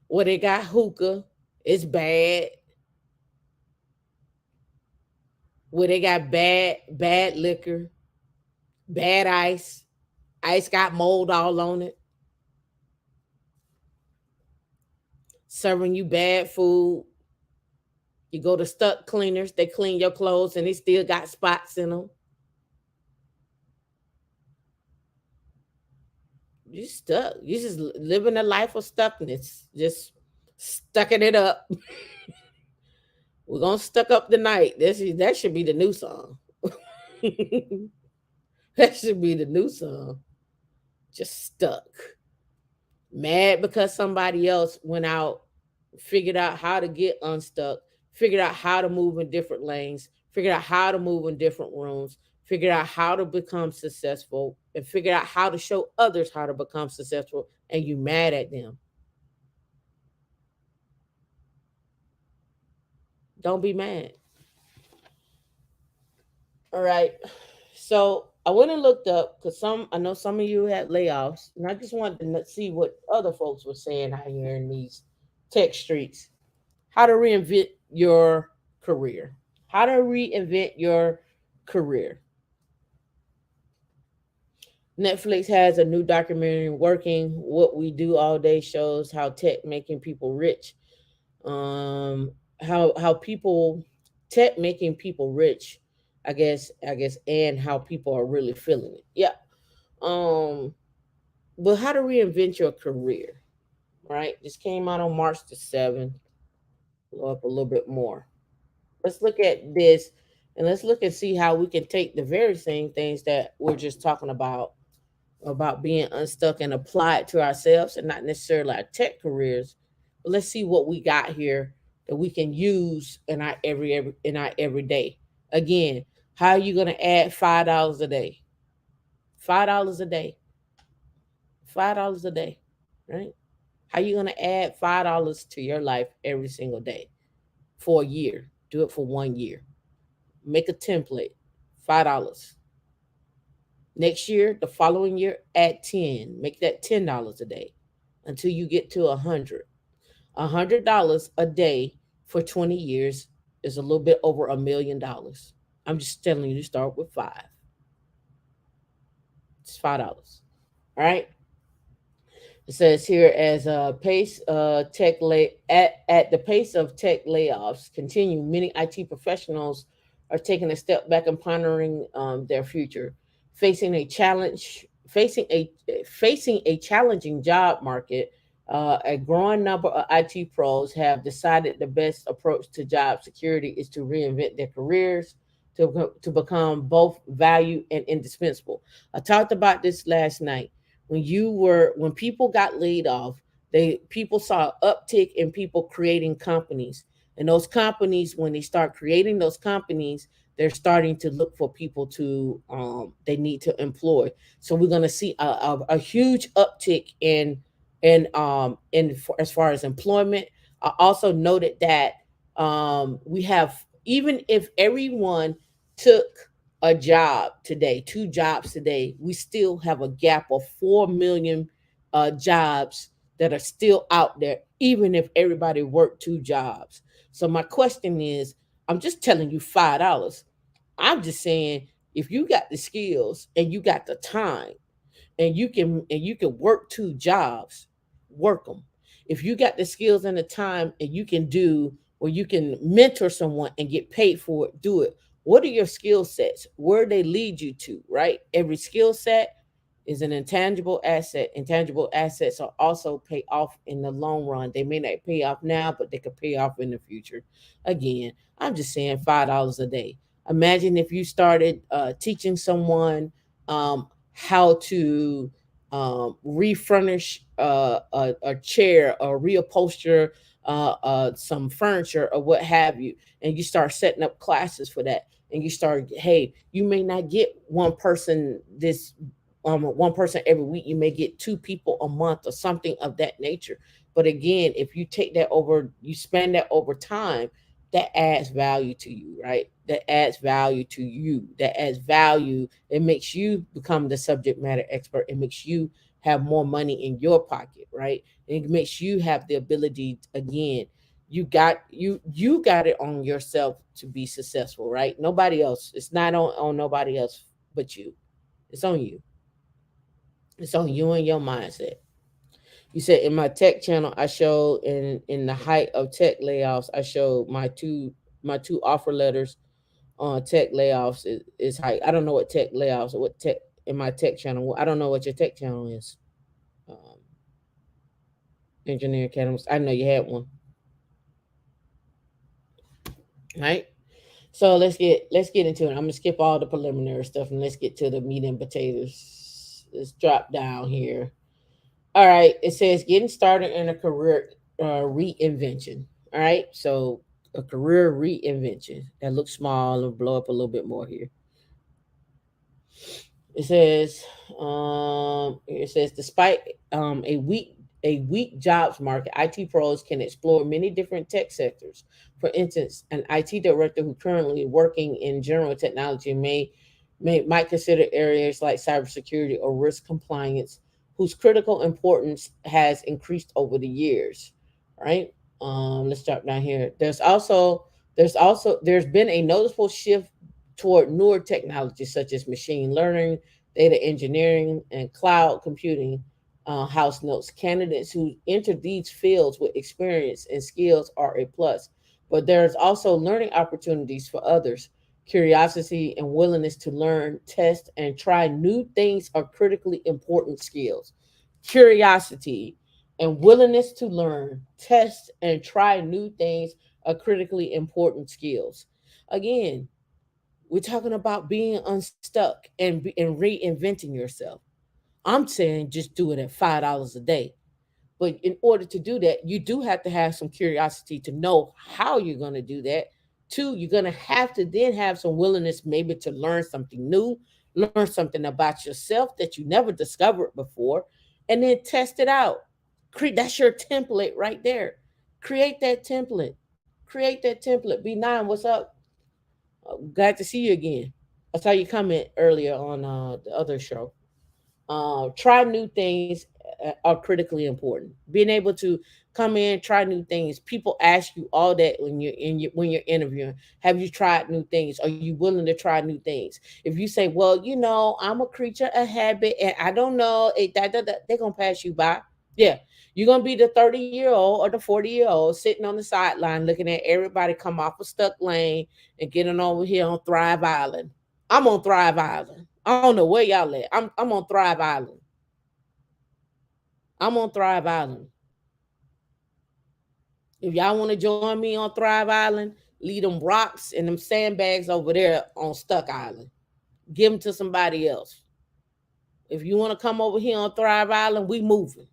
where they got hookah. It's bad. Where they got bad liquor, bad ice. Ice got mold all on it. Serving you bad food. You go to Stuck cleaners, they clean your clothes and they still got spots in them. You stuck. You just living a life of stuckness. Just stucking it up. We're gonna stuck up the night. That should be the new song. That should be the new song. Just stuck. Mad because somebody else went out, figured out how to get unstuck, figured out how to move in different lanes, figured out how to move in different rooms, figured out how to become successful, and figured out how to show others how to become successful, and you mad at them. Don't be mad. All right. So I went and looked up because I know some of you had layoffs, and I just wanted to see what other folks were saying out here in these tech streets. How to reinvent your career. How to reinvent your career. Netflix has a new documentary working. What we do all day shows how tech making people rich. How people tech making people rich. I guess, and how people are really feeling it. Yeah. Um, but how to reinvent your career. Right. This came out on March the 7th. Go up a little bit more. Let's look at this and let's look and see how we can take the very same things that we're just talking about being unstuck and apply it to ourselves and not necessarily our tech careers. But let's see what we got here that we can use in our every in our everyday. Again, how are you going to add $5 a day? $5 a day. $5 a day, right? How are you going to add $5 to your life every single day for a year? Do it for 1 year. Make a template. $5. Next year, the following year, add 10. Make that $10 a day until you get to 100. $100 a day for 20 years is a little bit over $1 million. I'm just telling you to start with five. It's $5. All right. It says here as a pace tech lay at the pace of tech layoffs continue, many IT professionals are taking a step back and pondering their future, facing a challenge, facing a challenging job market. A growing number of IT pros have decided the best approach to job security is to reinvent their careers to become both value and indispensable. I talked about this last night when people got laid off, they people saw an uptick in people creating companies. And those companies, when they start creating those companies, they're starting to look for people to they need to employ. So we're going to see a huge uptick as far as employment. I also noted that we have, even if everyone took a job today, two jobs today, we still have a gap of 4 million jobs that are still out there, even if everybody worked two jobs. So my question is, I'm just telling you $5. I'm just saying, if you got the skills and you got the time and you can work two jobs, work them. If you got the skills and the time and you can do, or you can mentor someone and get paid for it, do it. What are your skill sets? Where they lead you to, right? Every skill set is an intangible asset. Intangible assets are also pay off in the long run. They may not pay off now, but they could pay off in the future. Again, I'm just saying $5 a day. Imagine if you started teaching someone how to refurnish a chair or reupholster some furniture or what have you, and you start setting up classes for that, and you start, hey, you may not get one person every week. You may get two people a month or something of that nature. But again, if you take that over, you spend that over time, that adds value to you, right? That adds value to you. That adds value. It makes you become the subject matter expert. It makes you have more money in your pocket, right? It makes you have the ability, again, you got it on yourself to be successful, right? Nobody else. It's not on nobody else but you. It's on you. It's on you and your mindset. You said in my tech channel, I showed in the height of tech layoffs, I showed my two offer letters on tech layoffs is height. I don't know what tech layoffs or what tech in my tech channel. I don't know what your tech channel is. Um, Engineer Academy. I know you had one, right? So let's get into it. I'm gonna skip all the preliminary stuff and let's get to the meat and potatoes. Let's drop down here. All right, it says getting started in a career reinvention. All right, so a career reinvention that looks small and blow up a little bit more here. It says, despite a weak jobs market, IT pros can explore many different tech sectors. For instance, an IT director who currently working in general technology might consider areas like cybersecurity or risk compliance, whose critical importance has increased over the years. Right. Let's start down here. There's been a noticeable shift toward newer technologies such as machine learning, data engineering, and cloud computing. House notes candidates who enter these fields with experience and skills are a plus, but there's also learning opportunities for others. Curiosity and willingness to learn, test, and try new things are critically important skills. Curiosity and willingness to learn, test, and try new things are critically important skills. Again, we're talking about being unstuck and reinventing yourself. I'm saying just do it at $5 a day. But in order to do that, you do have to have some curiosity to know how you're going to do that. Two, you're going to have to then have some willingness maybe to learn something new, learn something about yourself that you never discovered before, and then test it out. That's your template right there. Create that template. Create that template. B9, what's up? Glad to see you again. I saw you comment earlier on the other show. Try new things are critically important. Being able to come in, try new things. People ask you all that when you're interviewing. Have you tried new things? Are you willing to try new things? If you say, well, I'm a creature of habit and I don't know, they're gonna pass you by. Yeah, you're gonna be the 30-year-old or the 40-year-old sitting on the sideline looking at everybody come off a stuck lane and getting over here on Thrive Island. I'm on Thrive Island. I don't know where y'all at. I'm on Thrive Island. I'm on Thrive Island. If y'all want to join me on Thrive Island, leave them rocks and them sandbags over there on Stuck Island. Give them to somebody else. If you want to come over here on Thrive Island, we moving.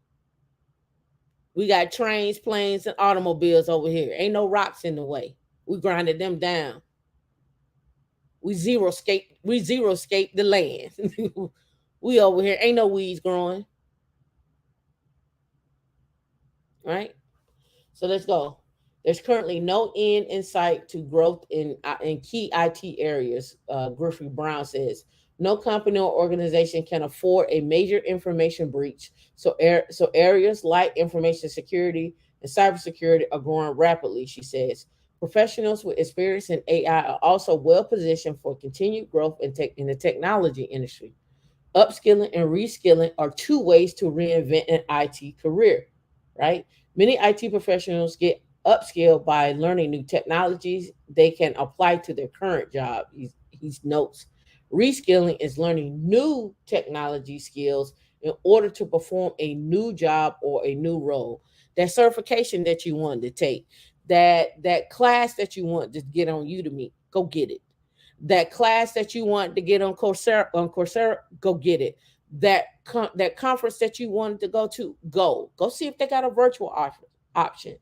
We got trains, planes, and automobiles over here. Ain't no rocks in the way. We grinded them down. We zero escape the land. We over here. Ain't no weeds growing. Right? So let's go. There's currently no end in sight to growth in key IT areas. Griffey Brown says no company or organization can afford a major information breach. So areas like information security and cybersecurity are growing rapidly. She says professionals with experience in AI are also well positioned for continued growth in the technology industry. Upskilling and reskilling are two ways to reinvent an IT career, right? Many IT professionals get upskilled by learning new technologies they can apply to their current job. He notes reskilling is learning new technology skills in order to perform a new job or a new role. That certification that you wanted to take, that class that you want to get on Udemy, go get it. That class that you want to get on Coursera, go get it. That conference that you wanted to go see if they got a virtual option.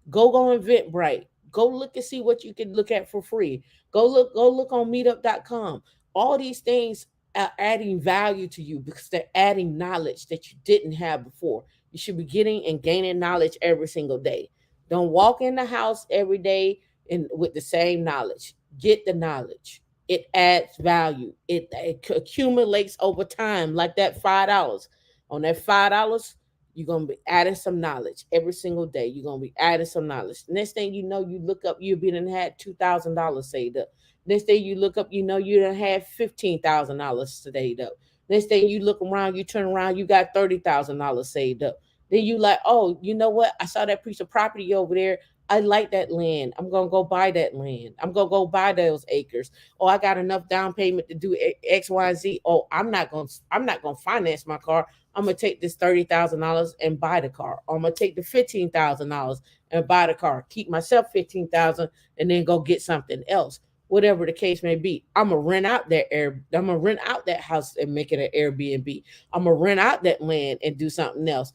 Go on Eventbrite. Go look and see what you can look at for free. Go look on Meetup.com. All these things are adding value to you because they're adding knowledge that you didn't have before. You should be getting and gaining knowledge every single day. Don't walk in the house every day and with the same knowledge. Get the knowledge. It adds value. It accumulates over time, like that $5. On that $5, you're gonna be adding some knowledge every single day. You're gonna be adding some knowledge. Next thing you know, you look up, you've been and had $2,000 saved up. Next thing you look up, you done had $15,000 saved up. Next thing you look around, you turn around, you got $30,000 saved up. Then you like, oh, you know what? I saw that piece of property over there. I like that land. I'm gonna go buy that land. I'm gonna go buy those acres. Oh, I got enough down payment to do X, Y, and Z. Oh, I'm not gonna finance my car. I'm gonna take this $30,000 and buy the car. Or I'm gonna take the $15,000 and buy the car. Keep myself 15,000 and then go get something else. whatever the case may be. I'm gonna rent out that house and make it an Airbnb. I'm gonna rent out that land and do something else.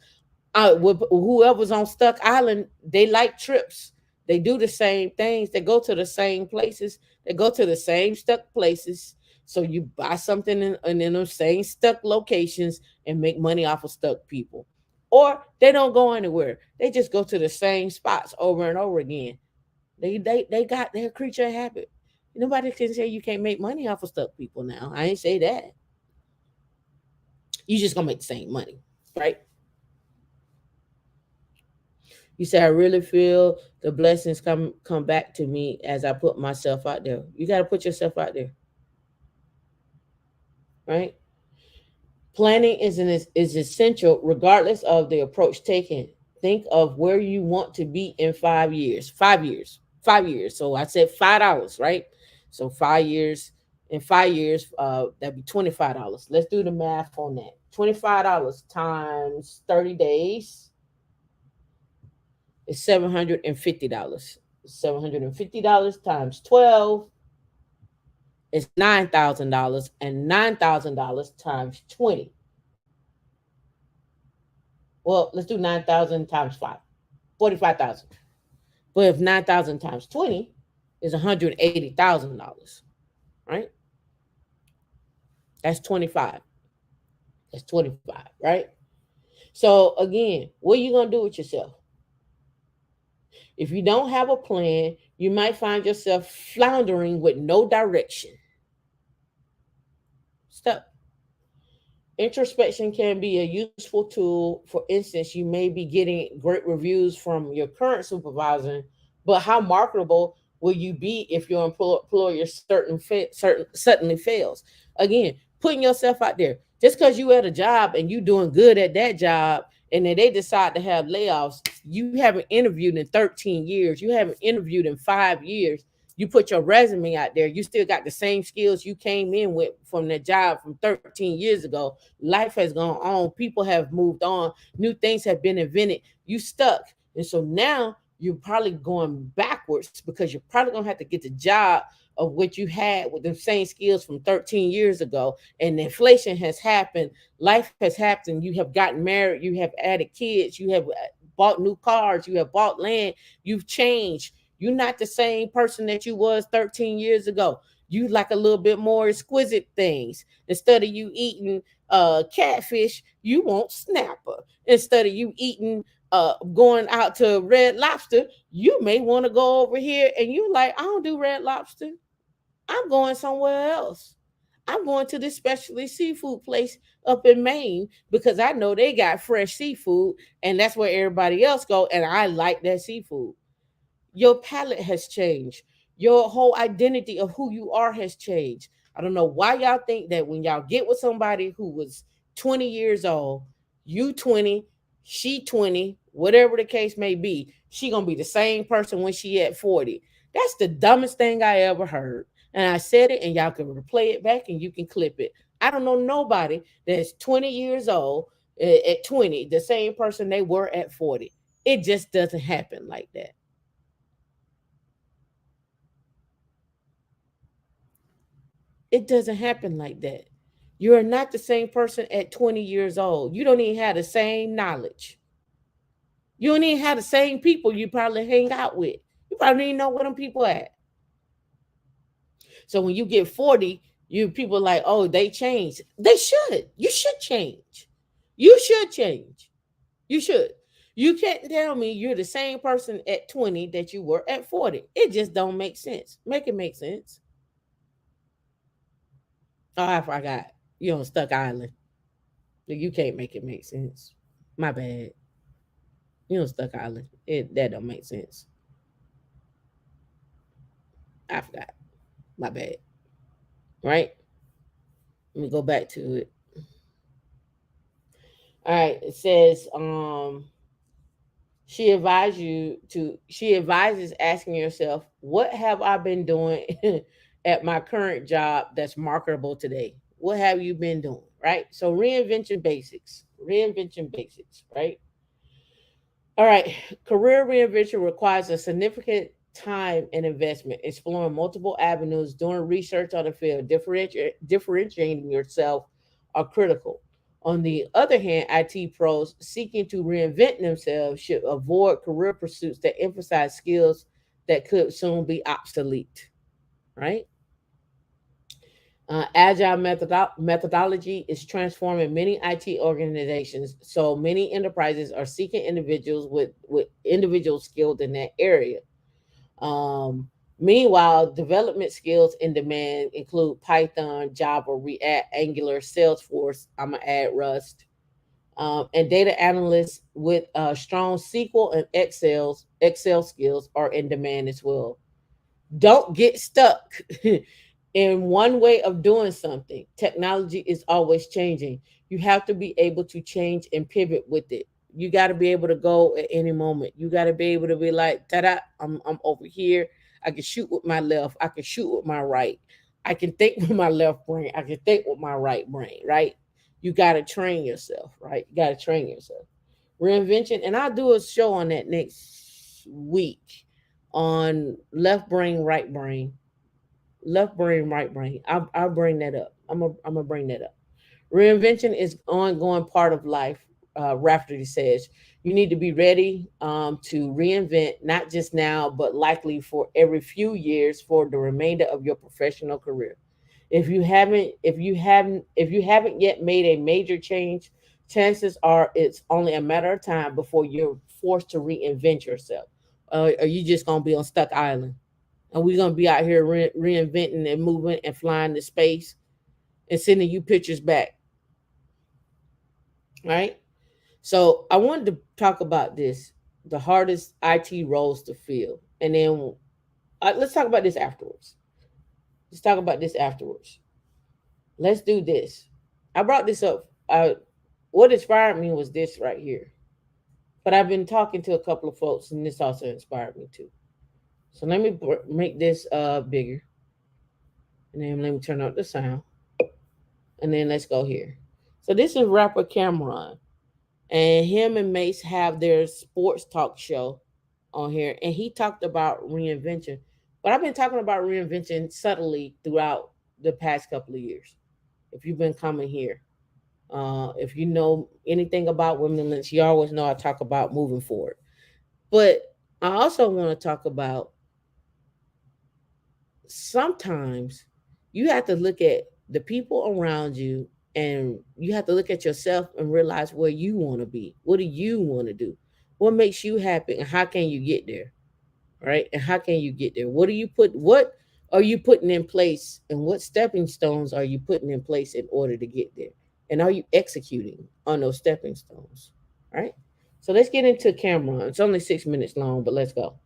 With whoever's on Stuck Island, they like trips. They do the same things. They go to the same places. They go to the same stuck places. So you buy something in those same stuck locations and make money off of stuck people. Or they don't go anywhere. They just go to the same spots over and over again. They got their creature of habit. Nobody can say you can't make money off of stuck people now. I ain't say that. You just gonna make the same money, right? You say I really feel the blessings come back to me as I put myself out there. You got to put yourself out there, right? Planning is essential regardless of the approach taken. Think of where you want to be in 5 years. 5 years. 5 years. So I said $5, right? So 5 years. In 5 years, that'd be $25. Let's do the math on that. $25 times 30 days is $750. $750 times 12 is $9,000, and $9,000 times 20. Well, let's do 9,000 times 5, 45,000. But if 9,000 times 20 is $180,000, right? That's 25. That's 25, right? So again, what are you going to do with yourself? If you don't have a plan, you might find yourself floundering with no direction. Stuck. Introspection can be a useful tool. For instance, you may be getting great reviews from your current supervisor, but how marketable will you be if your employer certain suddenly fails? Again, putting yourself out there. Just because you at a job and you doing good at that job, and then they decide to have layoffs, you haven't interviewed in 13 years. You haven't interviewed in 5 years. You put your resume out there, you still got the same skills you came in with from that job from 13 years ago. Life has gone on, people have moved on, new things have been invented. You stuck. And so now you're probably going backwards because you're probably gonna have to get the job of what you had with the same skills from 13 years ago. And inflation has happened, life has happened, you have gotten married, you have added kids, you have bought new cars, you have bought land, you've changed. You're not the same person that you was 13 years ago. You like a little bit more exquisite things. Instead of you eating catfish, you want snapper. Instead of you eating going out to Red Lobster, you may want to go over here and you like, I don't do Red Lobster. I'm going somewhere else. I'm going to this specialty seafood place up in Maine because I know they got fresh seafood and that's where everybody else go and I like that seafood. Your palate has changed. Your whole identity of who you are has changed. I don't know why y'all think that when y'all get with somebody who was 20 years old, you 20, she 20, whatever the case may be, she gonna be the same person when she at 40. That's the dumbest thing I ever heard. And I said it, and y'all can replay it back and you can clip it. I don't know nobody that's 20 years old at 20, the same person they were at 40. It just doesn't happen like that. It doesn't happen like that. You're not the same person at 20 years old. You don't even have the same knowledge. You don't even have the same people you probably hang out with. You probably don't even know where them people at. So when you get 40, you people like, oh, they changed. They should. You should change. You should change. You should. You can't tell me you're the same person at 20 that you were at 40. It just don't make sense. Make it make sense. Oh, I forgot. You on Stuck Island. You can't make it make sense. My bad. You on Stuck Island. That don't make sense. I forgot. My bad. Right? Let me go back to it. All right. It says, she advises asking yourself, what have I been doing at my current job that's marketable today? What have you been doing? Right? So reinvention basics. Reinvention basics, right? All right. Career reinvention requires a significant time and investment, exploring multiple avenues, doing research on the field, differentiating yourself are critical. On the other hand, IT pros seeking to reinvent themselves should avoid career pursuits that emphasize skills that could soon be obsolete, right? Agile methodology is transforming many IT organizations. So many enterprises are seeking with individuals skilled in that area. Um, Meanwhile, development skills in demand include Python, Java, React, Angular, Salesforce. I'm gonna add Rust, and data analysts with strong SQL and Excel skills are in demand as well. Don't get stuck in one way of doing something. Technology is always changing. You have to be able to change and pivot with it. You got to be able to go at any moment. You got to be able to be like, ta-da, I'm over here. I can shoot with my left. I can shoot with my right. I can think with my left brain. I can think with my right brain, right? You got to train yourself, right? You got to train yourself. Reinvention, and I'll do a show on that next week on left brain, right brain, left brain, right brain. I'll bring that up. I'm gonna bring that up. Reinvention is ongoing part of life. Rafferty says you need to be ready to reinvent, not just now, but likely for every few years for the remainder of your professional career. If you haven't yet made a major change, chances are it's only a matter of time before you're forced to reinvent yourself. Are you just gonna be on stuck island? And we're gonna be out here reinventing and moving and flying to space and sending you pictures back, right? So I wanted to talk about this, the hardest IT roles to fill, and then let's talk about this afterwards. Let's talk about this afterwards. Let's do this. I brought this up. What inspired me was this right here. But I've been talking to a couple of folks, and this also inspired me too. So let me make this bigger, and then let me turn up the sound, and then let's go here. So this is rapper Cameron, and him and Mace have their sports talk show on here, and he talked about reinvention. But I've been talking about reinvention subtly throughout the past couple of years. If you've been coming here, if you know anything about women lynch, you always know I talk about moving forward. But I also want to talk about sometimes you have to look at the people around you, and you have to look at yourself and realize where you want to be. What do you want to do? What makes you happy, and how can you get there? Right? And how can you get there? What are you putting in place, and what stepping stones are you putting in place in order to get there? And are you executing on those stepping stones? Right? So let's get into Cameron. It's only 6 minutes long, but let's go.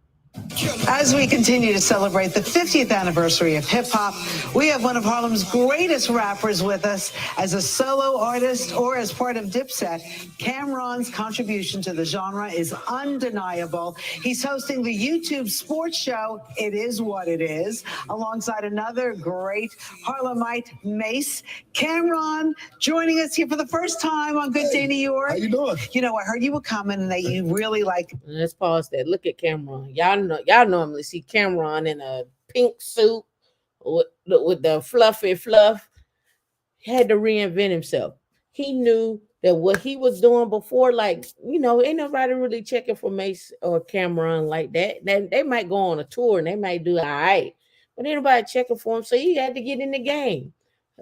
As we continue to celebrate the 50th anniversary of hip hop, we have one of Harlem's greatest rappers with us as a solo artist or as part of Dipset. Cameron's contribution to the genre is undeniable. He's hosting the YouTube sports show, It Is What It Is, alongside another great Harlemite, Mace. Cameron joining us here for the first time on Good Day New York.
How you doing?
You know, I heard you were coming and that you really like.
Let's pause that. Look at Cameron. Y'all normally see Cameron in a pink suit with the fluffy fluff. He had to reinvent himself. He knew that what he was doing before, like, ain't nobody really checking for Mace or Cameron like that. They might go on a tour and they might do all right, but ain't nobody checking for him. So he had to get in the game.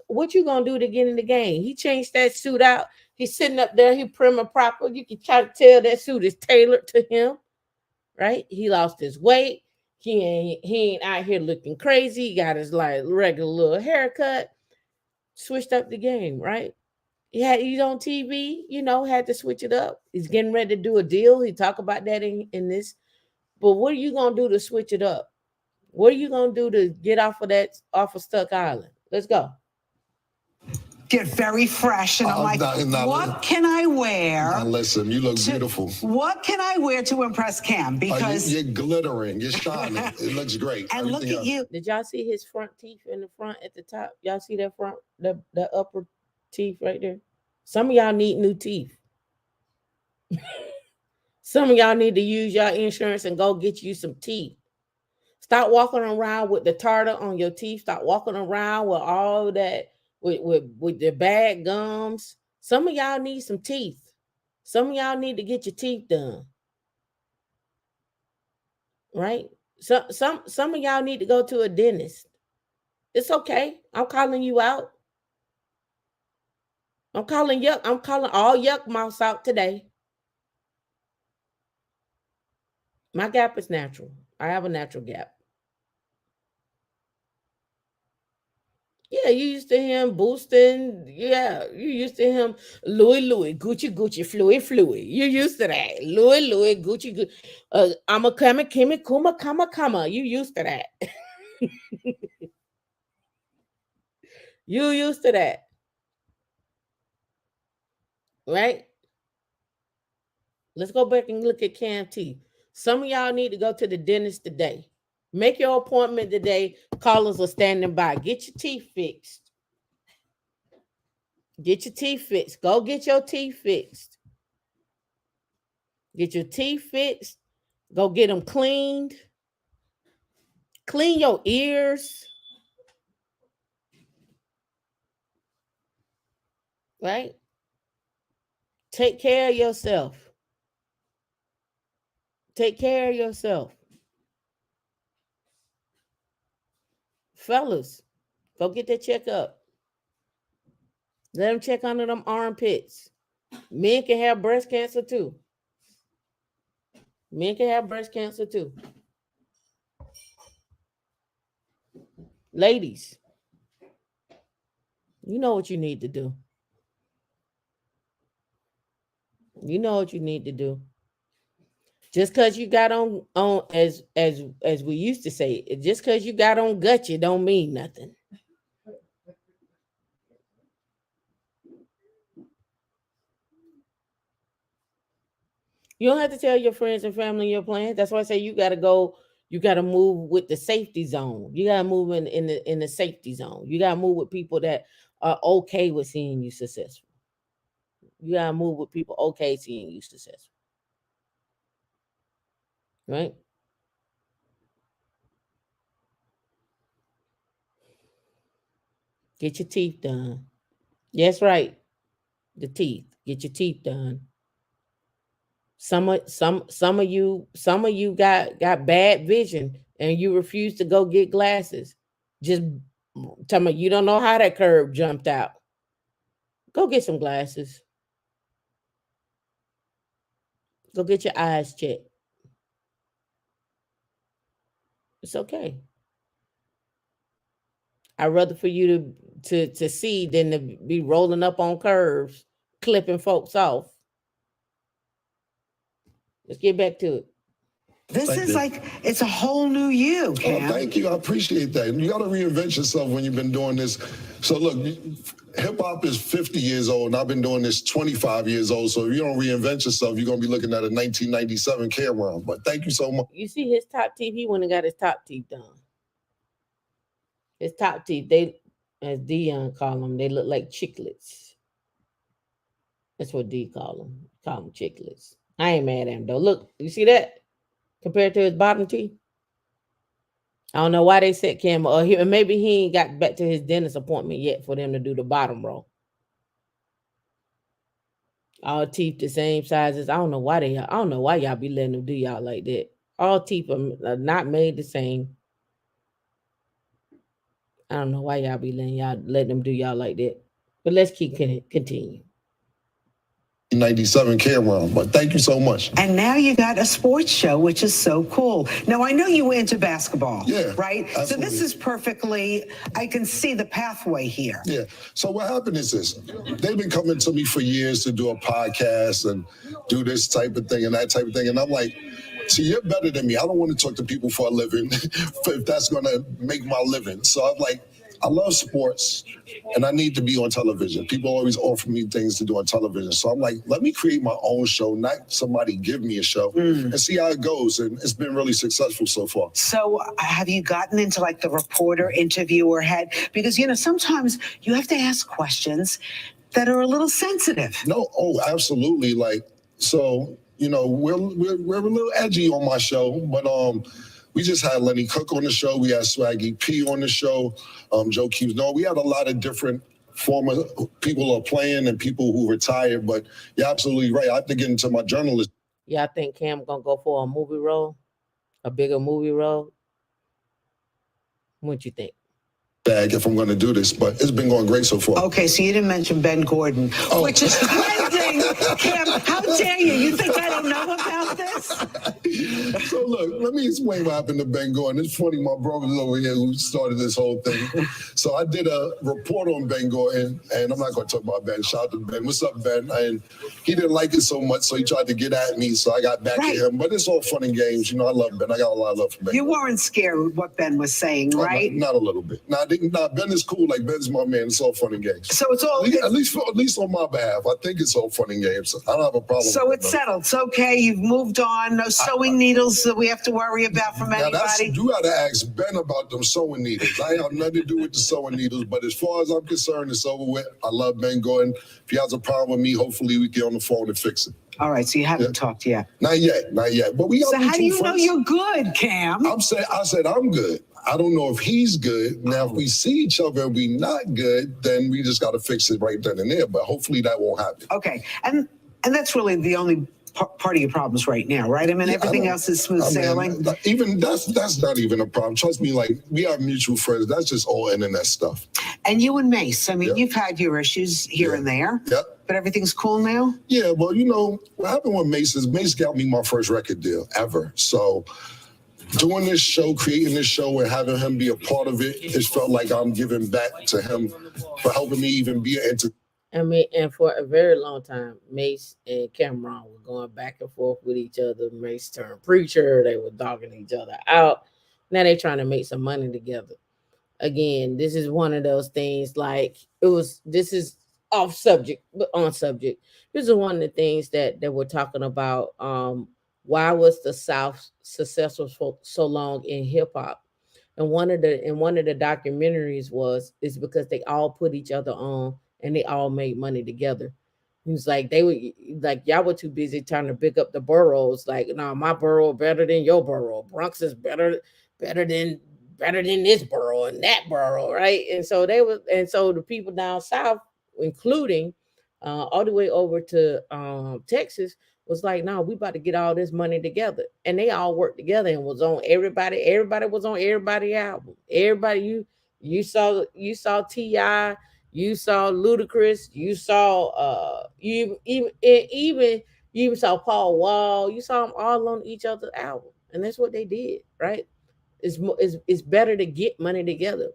What you gonna do to get in the game? He changed that suit out. He's sitting up there. He prim and proper. You can try to tell that suit is tailored to him, right? He lost his weight. He ain't out here looking crazy. He got his like regular little haircut. Switched up the game, right? He's on TV, had to switch it up. He's getting ready to do a deal. He talk about that in this. But what are you gonna do to switch it up? What are you gonna do to get off of Stuck Island? Let's go.
Get very fresh, and I'm like, what can I wear?
Now listen, you look beautiful.
What can I wear to impress Cam? Because
you're glittering, you're shining. It looks great.
And look at you.
Did y'all see his front teeth in the front at the top? Y'all see that front, the upper teeth right there? Some of y'all need new teeth. Some of y'all need to use your insurance and go get you some teeth. Stop walking around with the tartar on your teeth. Stop walking around with all that with the bad gums. Some of y'all need some teeth. Some of y'all need to get your teeth done. Right? Some of y'all need to go to a dentist. It's okay. I'm calling you out. I'm calling all yuck mouths out today. My gap is natural. I have a natural gap. Yeah, you used to him boosting. Yeah, you used to him Louis, Gucci, Fluid. You used to that. Louis, Gucci. I'm a Kimi, Kuma. You used to that. You used to that. Right? Let's go back and look at Cam T. Some of y'all need to go to the dentist today. Make your appointment today. Callers are standing by. Get your teeth fixed. Get your teeth fixed. Go get your teeth fixed. Get your teeth fixed. Go get them cleaned. Clean your ears. Right? Take care of yourself. Take care of yourself. Fellas, go get that checkup. Let them check under them armpits. Men can have breast cancer too. Men can have breast cancer too. Ladies, you know what you need to do. You know what you need to do. Just because you got on as we used to say, just because you got on gut, you don't mean nothing. You don't have to tell your friends and family your plans. That's why I say you got to go. You got to move with the safety zone. You got to move in the safety zone. You got to move with people that are okay with seeing you successful. You got to move with people okay seeing you successful. Right? Get your teeth done. Yes, right. The teeth. Get your teeth done. Some of you got bad vision and you refuse to go get glasses. Just tell me you don't know how that curve jumped out. Go get some glasses. Go get your eyes checked. It's okay. I'd rather for you to see than to be rolling up on curves, clipping folks off. Let's get back to it.
This is like, it's a whole new you, Cam.
Oh, thank you. I appreciate that. You got to reinvent yourself when you've been doing this. So look, hip hop is 50 years old, and I've been doing this 25 years old. So if you don't reinvent yourself, you're going to be looking at a 1997 camera. But thank you so much.
You see his top teeth? He went and got his top teeth done. His top teeth, they, as Dion call them, they look like chiclets. That's what D call them. Call them chiclets. I ain't mad at him though. Look, you see that? Compared to his bottom teeth. I don't know why they said camera, or maybe he ain't got back to his dentist appointment yet for them to do the bottom row. All teeth the same sizes. I don't know why y'all be letting them do y'all like that. All teeth are not made the same. I don't know why y'all be letting them do y'all like that. But let's keep continue.
97 camera, but thank you so much.
And now you got a sports show, which is so cool. Now, I know you went into basketball,
Yeah,
right?
absolutely.
So this is perfectly, I can see the pathway here.
Yeah. So what happened is this. They've been coming to me for years to do a podcast and do this type of thing and that type of thing. And I'm like, see, you're better than me. I don't want to talk to people for a living if that's going to make my living. So I'm like, I love sports and I need to be on television. People always offer me things to do on television. So I'm like, let me create my own show, not somebody give me a show and see how it goes. And it's been really successful so far.
So have you gotten into like the reporter interviewer head? Because, you know, sometimes you have to ask questions that are a little sensitive.
No, oh, absolutely. Like, so, you know, we're a little edgy on my show, but we just had Lenny Cook on the show. We had Swaggy P on the show. Joe Keeves. No, we had a lot of different former people who are playing and people who retired. But you're absolutely right. I have to get into my journalism.
Yeah, I think Cam gonna go for a movie role, a bigger movie role. What you think?
Bag if I'm going to do this, but it's been going great so far.
Okay, so you didn't mention Ben Gordon, which is trending. Cam, how dare you? You think I don't know about this?
So look, let me explain what happened to Ben Gordon. It's funny, my brother's over here who started this whole thing. So I did a report on Ben Gordon, and I'm not going to talk about Ben. Shout out to Ben. What's up, Ben? And he didn't like it so much, so he tried to get at me, so I got back at him. But it's all fun and games. You know, I love Ben. I got a lot of love for Ben.
You weren't scared of what Ben was saying, right?
Not a little bit. Ben is cool. Like, Ben's my man. It's all fun and games.
So it's all...
At least on my behalf. I think it's all fun and games. I don't have a problem
so
with
it's settled. It's okay. You've moved on. No sewing needles that we have to worry about from anybody.
You got to ask Ben about them sewing needles. I have nothing to do with the sewing needles, but as far as I'm concerned, it's over with. I love Ben Gordon. If he has a problem with me, hopefully we get on the phone and fix it.
All right, so you haven't talked yet.
Not yet. But we got.
So how do you know you're good, Cam?
I said I'm good. I don't know if he's good. Now, if we see each other and we not good, then we just got to fix it right then and there. But hopefully that won't happen.
Okay, and that's really the only part of your problems right now, right? I mean, everything else is smooth sailing.
Even that's not even a problem. Trust me, like, we have mutual friends. That's just all internet stuff.
And you and Mace, I mean, you've had your issues here and there.
Yep.
But everything's cool now?
Yeah, well, you know, what happened with Mace is Mace got me my first record deal ever. So doing this show, creating this show, and having him be a part of it, it felt like I'm giving back to him for helping me even be an entertainer.
I mean, and for a very long time, Mace and Cameron were going back and forth with each other. Mace turned preacher. They were dogging each other out. Now they're trying to make some money together. Again, this is one of those things like this is off subject, but on subject. This is one of the things that we're talking about. Why was the South successful for so long in hip hop? And one of the documentaries is because they all put each other on and they all made money together. He was like, y'all were too busy trying to pick up the boroughs. Like, no, my borough better than your borough. Bronx is better than this borough and that borough, right? And so the people down south, including all the way over to Texas, was like, no, we about to get all this money together. And they all worked together and was on everybody was on everybody's album. Everybody, you saw T.I., you saw Ludacris, you saw you even saw Paul Wall, you saw them all on each other's album. And that's what they did, right? It's better to get money together.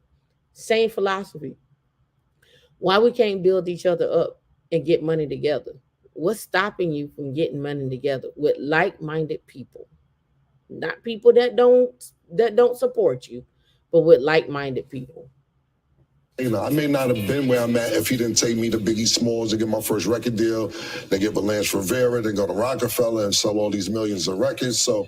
Same philosophy. Why we can't build each other up and get money together? What's stopping you from getting money together with like-minded people? Not people that don't support you, but with like-minded people.
You know, I may not have been where I'm at if he didn't take me to Biggie Smalls to get my first record deal, then get with Lance Rivera, then go to Rockefeller and sell all these millions of records. So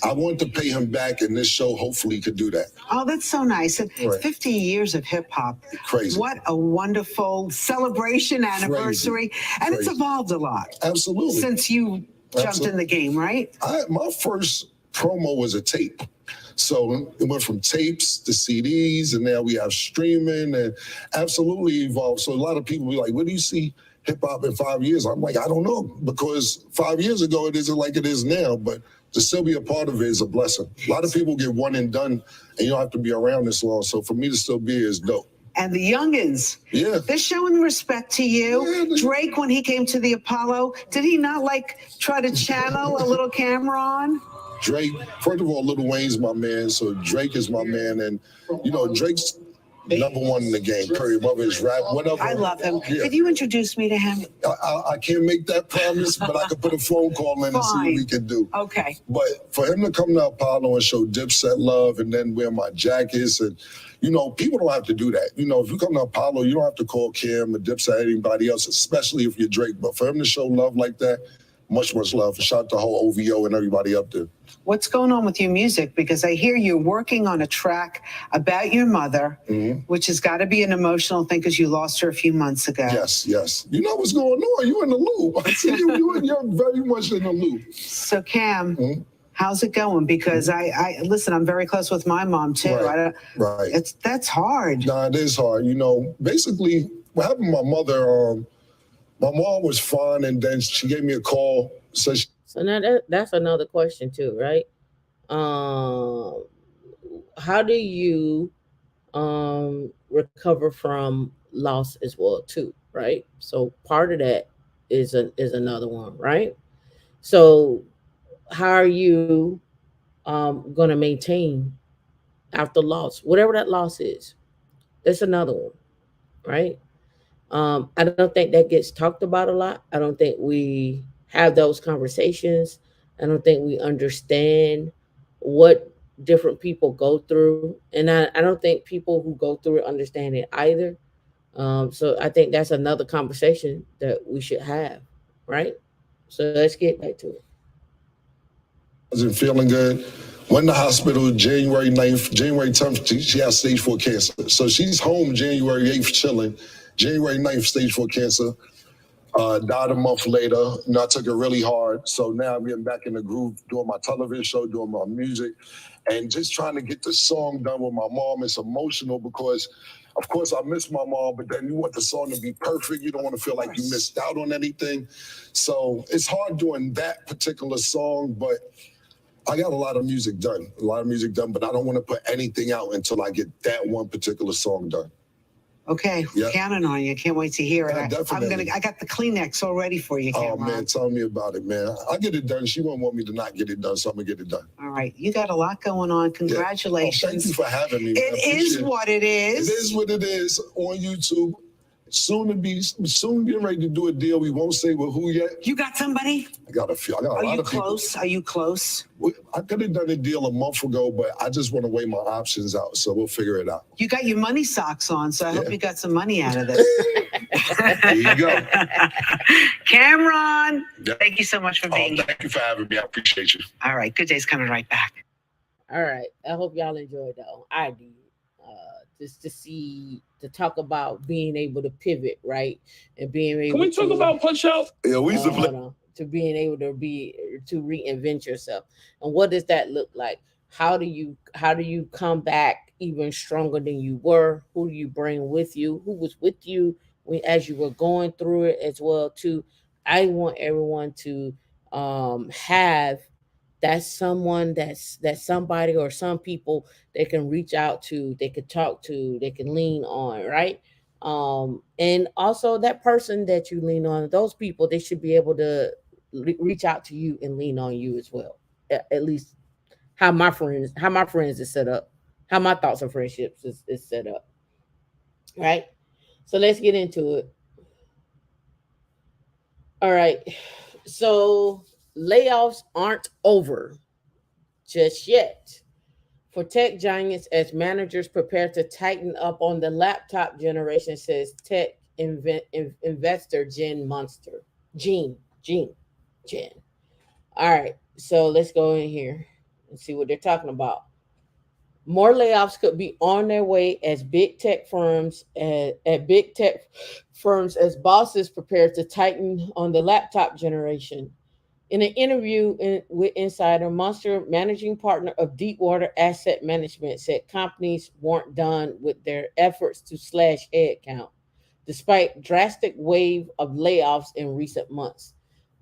I want to pay him back, and this show hopefully could do that.
Oh, that's so nice. Right. 50 years of hip hop.
Crazy.
What a wonderful celebration anniversary. And it's evolved a lot.
Absolutely.
Since you jumped in the game, right?
My first promo was a tape. So it went from tapes to CDs, and now we have streaming, and absolutely evolved. So a lot of people be like, where do you see hip hop in 5 years? I'm like, I don't know, because 5 years ago, it isn't like it is now, but to still be a part of it is a blessing. A lot of people get one and done, and you don't have to be around this long. So for me to still be here is dope.
And the youngins, they're showing respect to you. Drake, when he came to the Apollo, did he not try to channel a little Cameron?
Drake, first of all, Lil Wayne's my man, so Drake is my man, and you know, Drake's number one in the game, period, whether it's rap, whatever.
I love him. Yeah. Could you introduce me to him?
I can't make that promise, but I could put a phone call in and see what we can do.
Okay.
But for him to come to Apollo and show Dipset love and then wear my jackets, and you know, people don't have to do that. You know, if you come to Apollo, you don't have to call Kim or Dipset or anybody else, especially if you're Drake. But for him to show love like that, much, much love. Shout out to the whole OVO and everybody up there.
What's going on with your music? Because I hear you're working on a track about your mother, which has got to be an emotional thing because you lost her a few months ago.
Yes. You know what's going on. You're in the loop. I see you're very much in the loop.
So, Cam, How's it going? Because I listen. I'm very close with my mom too. I
Right,
don't.
right.
That's hard.
Nah, it is hard. You know, basically, what happened to my mother, my mom was fine, and then she gave me a call. Said
So now that's another question too, right? Um, how do you recover from loss as well too, right? So part of that is another one, right? So how are you going to maintain after loss, whatever that loss is? That's another one, right? I don't think that gets talked about a lot. I don't think we have those conversations. I don't think we understand what different people go through, and I don't think people who go through it understand it either. So I think that's another conversation that we should have, right? So let's get back to it.
wasn't feeling good. Went to the hospital January 9th, January 10th, she has stage 4 cancer. So she's home January 8th chilling. January 9th, stage 4 cancer. Died a month later. You know, I took it really hard. So now I'm getting back in the groove, doing my television show, doing my music, and just trying to get the song done with my mom. It's emotional because, of course, I miss my mom, but then you want the song to be perfect. You don't want to feel like you missed out on anything. So it's hard doing that particular song, but I got a lot of music done, but I don't want to put anything out until I get that one particular song done.
Okay,
Yeah.
counting on you. Can't wait to hear it.
Yeah, definitely.
I got the Kleenex all ready for you,
Oh
Cameron.
man, tell me about it, man. I get it done. She won't want me to not get it done, so I'm gonna get it done.
All right, you got a lot going on. Congratulations.
Oh, thank you for having me.
It is what it is.
It is what it is on YouTube. Soon getting ready to do a deal. We won't say with who yet.
You got somebody?
I got a few. I got a
Are
lot
you
of people.
close? Are you close?
I could have done a deal a month ago, but I just want to weigh my options out, so we'll figure it out.
You got your money socks on, so I hope
Yeah.
you got some money out of this.
There you go.
Cameron,
Yeah.
thank you so much for being here.
Thank you for having me. I appreciate you.
All right, Good Day's coming right back.
All right. I hope y'all enjoyed that one. I did. Just to see, to talk about being able to pivot, right? And being able
Can we talk
to,
about Punch Out?
Yeah, we used to play.
hold on, to being able to reinvent yourself. And what does that look like? How do you come back even stronger than you were? Who do you bring with you? Who was with you as you were going through it as well too? I want everyone to have that's someone that's somebody or some people they can reach out to, they could talk to, they can lean on, right? And also that person that you lean on, those people, they should be able to reach out to you and lean on you as well. At least how my friends is set up, how my thoughts and friendships is set up, right? So let's get into it. All right. So layoffs aren't over just yet for tech giants as managers prepare to tighten up on the laptop generation, says tech investor Jen Monster. Gene, Jen. All right, so let's go in here and see what they're talking about. More layoffs could be on their way as big tech firms as bosses prepare to tighten on the laptop generation. In an interview with Insider, Monster managing partner of Deepwater Asset Management said companies weren't done with their efforts to slash headcount, despite drastic wave of layoffs in recent months.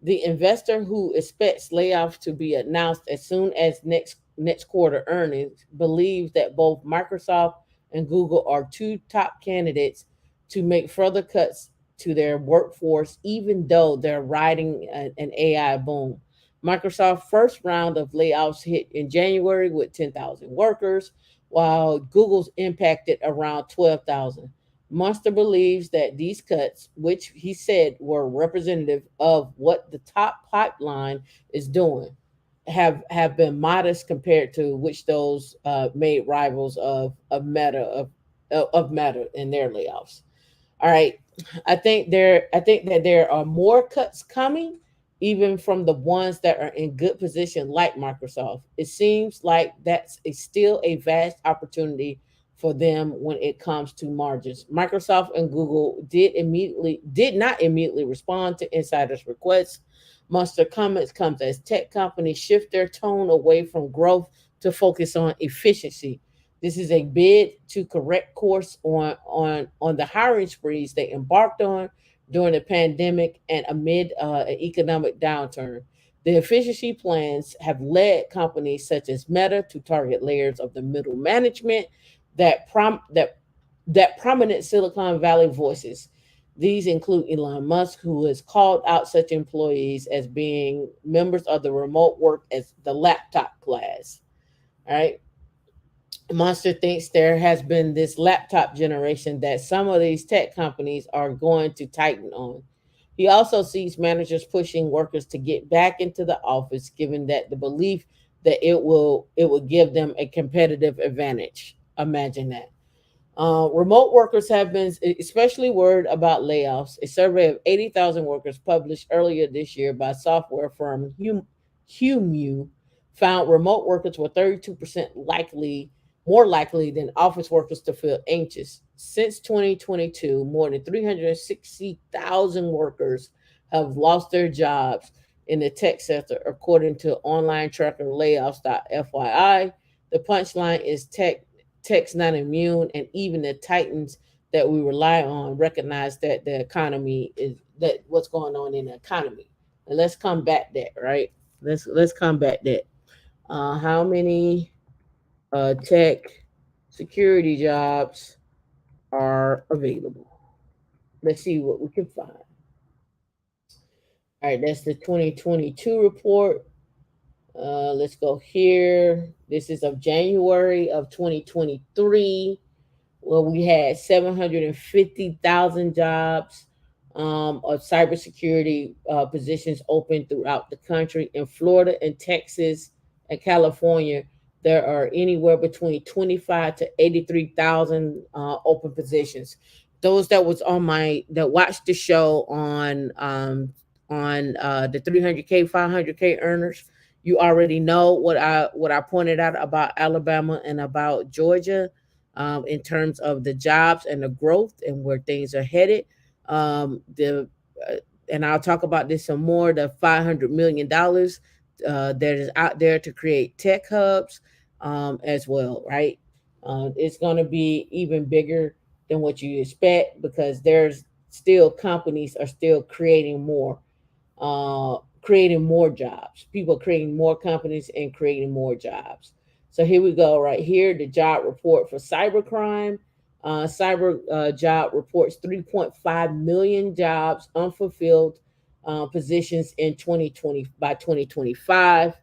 The investor, who expects layoffs to be announced as soon as next quarter earnings, believes that both Microsoft and Google are two top candidates to make further cuts to their workforce, even though they're riding an AI boom. Microsoft's first round of layoffs hit in January with 10,000 workers, while Google's impacted around 12,000. Munster believes that these cuts, which he said were representative of what the top pipeline is doing, have been modest compared to which those made rivals of Meta in their layoffs. All right, I think that there are more cuts coming, even from the ones that are in good position, like Microsoft. It seems like still a vast opportunity for them when it comes to margins. Microsoft and Google did not immediately respond to insiders' requests, Monster comments comes as tech companies shift their tone away from growth to focus on efficiency. This is a bid to correct course on the hiring sprees they embarked on during the pandemic and amid an economic downturn. The efficiency plans have led companies such as Meta to target layers of the middle management that prom- that that prominent Silicon Valley voices. These include Elon Musk, who has called out such employees as being members of the remote work as the laptop class. All right. Monster thinks there has been this laptop generation that some of these tech companies are going to tighten on. He also sees managers pushing workers to get back into the office, given that the belief that it will give them a competitive advantage. Imagine that. Remote workers have been especially worried about layoffs. A survey of 80,000 workers published earlier this year by software firm Humu found remote workers were 32% more likely than office workers to feel anxious. Since 2022, more than 360,000 workers have lost their jobs in the tech sector, according to online tracker layoffs.fyi. The punchline is tech's not immune, and even the titans that we rely on recognize that the economy is that what's going on in the economy. And let's combat that, right? Let's combat that. How many tech security jobs are available? Let's see what we can find. All right, that's the 2022 report. Let's go here. This is of January of 2023. Well, we had 750,000 jobs of cybersecurity positions open throughout the country. In Florida and Texas and California, there are anywhere between 25 to 83,000 open positions. Those that watched the show on the 300K, 500K earners, you already know what I pointed out about Alabama and about Georgia, in terms of the jobs and the growth and where things are headed. The And I'll talk about this some more. The $500 million that is out there to create tech hubs, as well, right? It's going to be even bigger than what you expect because there's still companies are still creating more jobs. People are creating more companies and creating more jobs. So here we go, right here, the job report for cybercrime. Cyber job reports 3.5 million jobs unfulfilled positions in 2020 by 2025.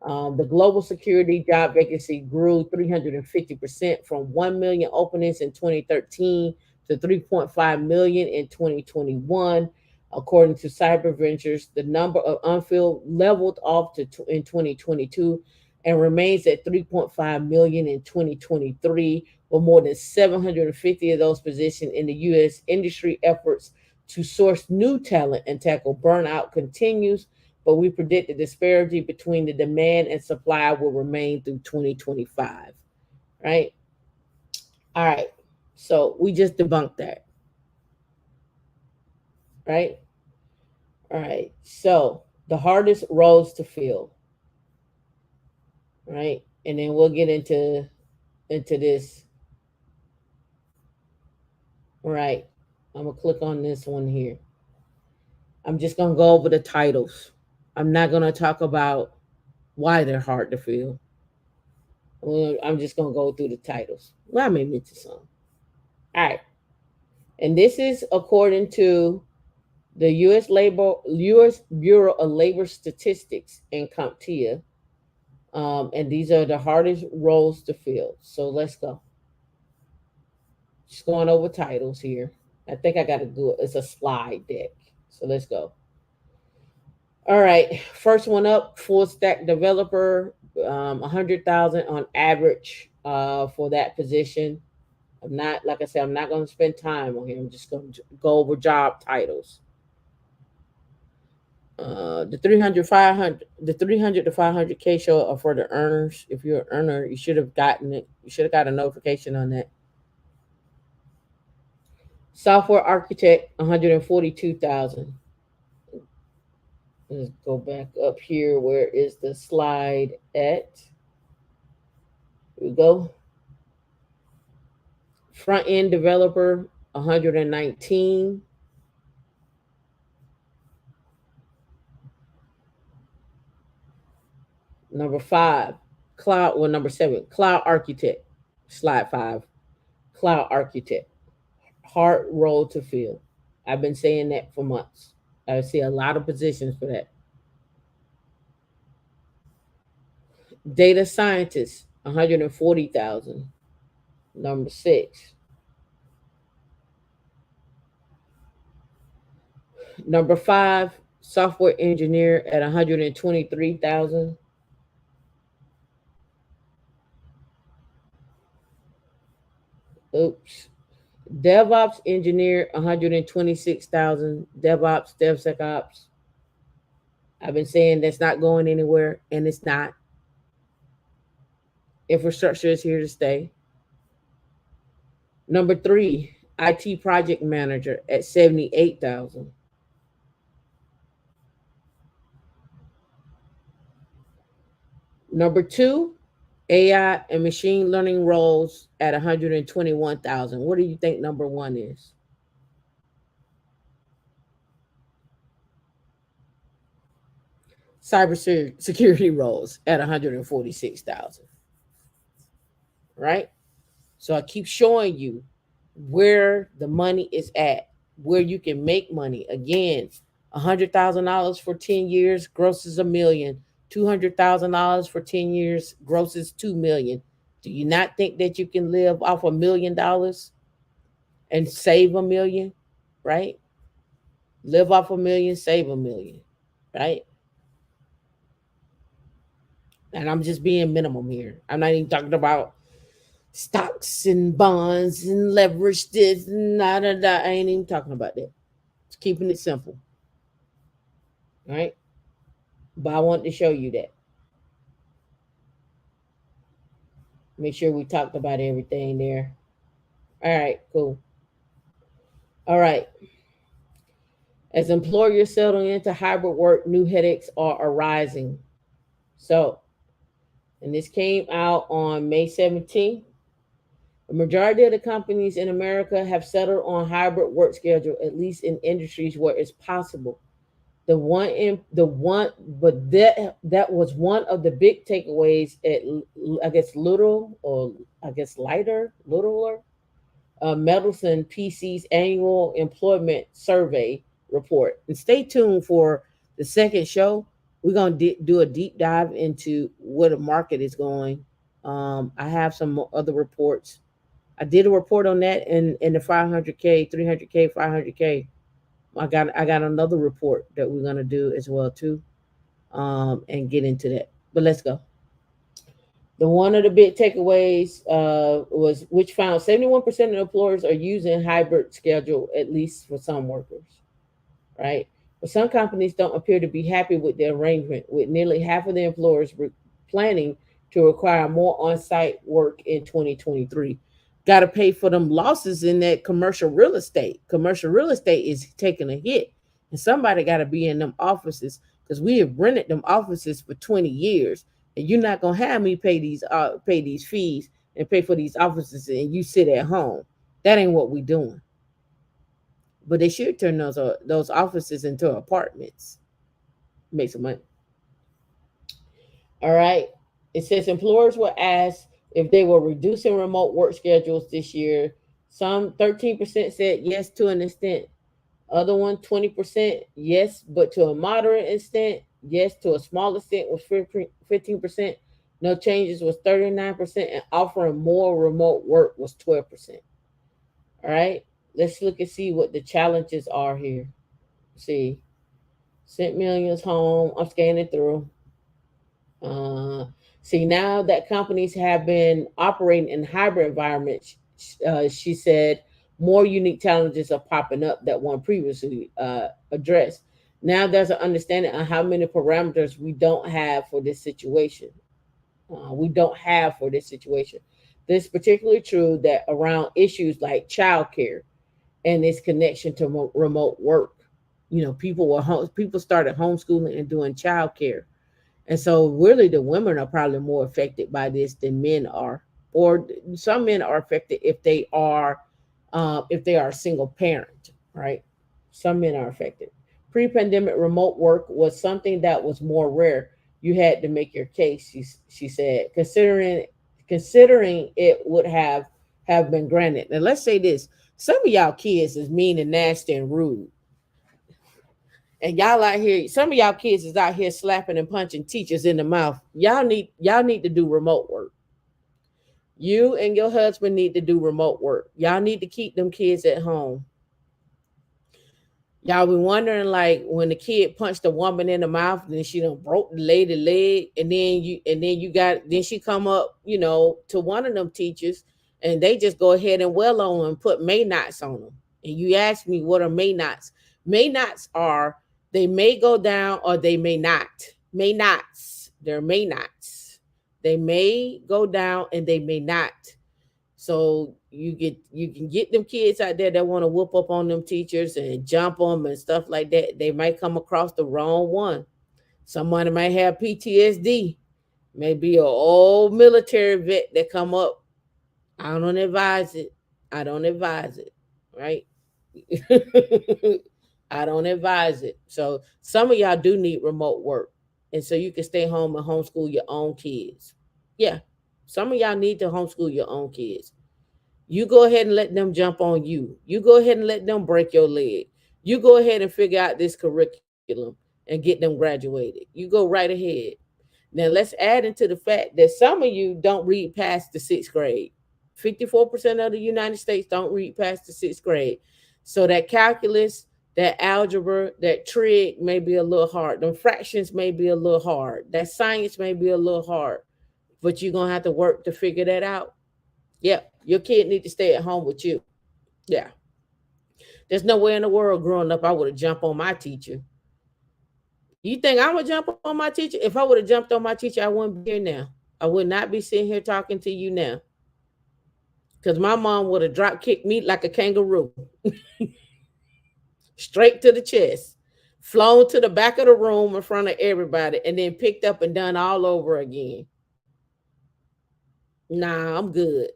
The global security job vacancy grew 350% from 1 million openings in 2013 to 3.5 million in 2021. According to Cyber Ventures, the number of unfilled leveled off in 2022 and remains at 3.5 million in 2023, with more than 750 of those positions in the U.S. Industry efforts to source new talent and tackle burnout continues, but we predict the disparity between the demand and supply will remain through 2025. Right? All right. So we just debunked that. Right? All right. So the hardest roles to fill. Right? And then we'll get into this. Right. I'm gonna click on this one here. I'm just gonna go over the titles. I'm not gonna talk about why they're hard to fill. I'm just gonna go through the titles. Well, I may mention some. All right. And this is according to the U.S. Bureau of Labor Statistics and CompTIA. And these are the hardest roles to fill. So let's go. Just going over titles here. I think I got to do it. It's a slide deck. So let's go. All right. First one up, full stack developer, 100,000 on average for that position. I'm not, like I said, I'm not going to spend time on here. I'm just going to go over job titles. The 300 to 500K show are for the earners. If you're an earner, you should have gotten it. You should have got a notification on that. Software architect, 142,000. Let's go back up here. Where is the slide at? Here we go. Front end developer, 119. Number five, cloud. Well, number seven, cloud architect. Slide five, cloud architect. Hard role to fill. I've been saying that for months. I see a lot of positions for that. Data scientist, 140,000. Number six. Number five, software engineer at 123,000. Oops. DevOps engineer, 126,000. DevOps, DevSecOps. I've been saying that's not going anywhere, and it's not. Infrastructure is here to stay. Number three, IT project manager at 78,000. Number two, AI and machine learning roles at 121,000. What do you think number one is? Cyber security roles at 146,000. Right? So I keep showing you where the money is at, where you can make money. Again, $100,000 for 10 years grosses $1 million. $200,000 for 10 years grosses $2 million. Do you not think that you can live off $1 million and save $1 million? Right? Live off $1 million, save $1 million. Right? And I'm just being minimum here. I'm not even talking about stocks and bonds and leverage this and da. I ain't even talking about that. It's keeping it simple. Right? But I want to show you that. Make sure we talked about everything there. All right, cool. All right. As employers settle into hybrid work, new headaches are arising. So, and this came out on May 17th. A majority of the companies in America have settled on hybrid work schedule, at least in industries where it's possible. That was one of the big takeaways at, I guess, little or I guess littler Medicine PC's annual employment survey report. And stay tuned for the second show. We're going to do a deep dive into where the market is going. I have some other reports. I did a report on that in the 500K, 300K, 500K. I got another report that we're gonna do as well too, and get into that. But let's go. The one of the big takeaways was which found 71% of employers are using hybrid schedule at least for some workers, right? But some companies don't appear to be happy with the arrangement, with nearly half of the employers planning to require more on-site work in 2023. Got to pay for them losses in that commercial real estate. Commercial real estate is taking a hit, and somebody got to be in them offices because we have rented them offices for 20 years, and you're not gonna have me pay these fees and pay for these offices, and you sit at home. That ain't what we doing. But they should turn those offices into apartments, make some money. All right. It says employers were asked if they were reducing remote work schedules this year. Some 13% said yes to an extent. Other one 20% yes, but to a moderate extent. Yes to a small extent was 15%. No changes was 39%, and offering more remote work was 12%. All right. Let's look and see what the challenges are here. See, sent millions home. I'm scanning through. Uh, See, now that companies have been operating in hybrid environments, she said more unique challenges are popping up that one previously addressed. Now there's an understanding of how many parameters we don't have for this situation. We don't have for this situation. This is particularly true that around issues like childcare and its connection to remote work. People started homeschooling and doing childcare. And so really the women are probably more affected by this than men are. Or some men are affected if they are a single parent, right? Some men are affected. Pre-pandemic remote work was something that was more rare. You had to make your case, she said, considering it would have been granted. Now let's say this: some of y'all kids is mean and nasty and rude, and y'all out here, some of y'all kids is out here slapping and punching teachers in the mouth. Y'all need to do remote work. You and your husband need to do remote work. Y'all need to keep them kids at home. Y'all be wondering, like, when the kid punched a woman in the mouth, and then she done broke the lady leg, and then she come up, to one of them teachers, and they just go ahead and well on them and put May knots on them. And you ask me, what are May knots? May knots are, they may go down or they may not. May knots. They're May knots. They may go down and they may not. So you can get them kids out there that want to whoop up on them teachers and jump them and stuff like that. They might come across the wrong one. Somebody might have PTSD. Maybe an old military vet that come up. I don't advise it. I don't advise it. Right? I don't advise it. So some of y'all do need remote work. And so you can stay home and homeschool your own kids. Yeah. Some of y'all need to homeschool your own kids. You go ahead and let them jump on you. You go ahead and let them break your leg. You go ahead and figure out this curriculum and get them graduated. You go right ahead. Now let's add into the fact that some of you don't read past the sixth grade. 54% of the United States don't read past the sixth grade. So that calculus, that algebra, that trig may be a little hard. Them fractions may be a little hard. That science may be a little hard. But you're gonna have to work to figure that out. Yep, your kid need to stay at home with you. Yeah. There's no way in the world growing up I would have jumped on my teacher. You think I would jump on my teacher? If I would have jumped on my teacher, I wouldn't be here now. I would not be sitting here talking to you now. Because my mom would have drop kicked me like a kangaroo, straight to the chest, flown to the back of the room in front of everybody, and then picked up and done all over again. Nah, I'm good.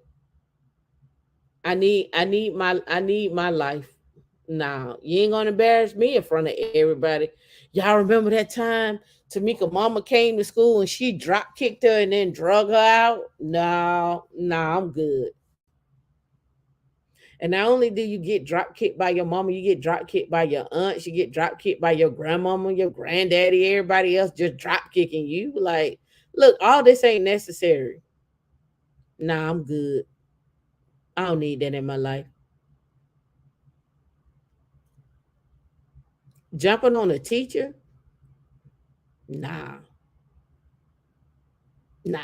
I need my life. Nah, you ain't gonna embarrass me in front of everybody. Y'all remember that time Tameika mama came to school and she drop kicked her and then drug her out? No, nah, I'm good. And not only do you get drop kicked by your mama, you get drop kicked by your aunts, you get drop kicked by your grandmama, your granddaddy, everybody else just drop kicking you. Like, look, all this ain't necessary. Nah, I'm good. I don't need that in my life. Jumping on a teacher? Nah, nah.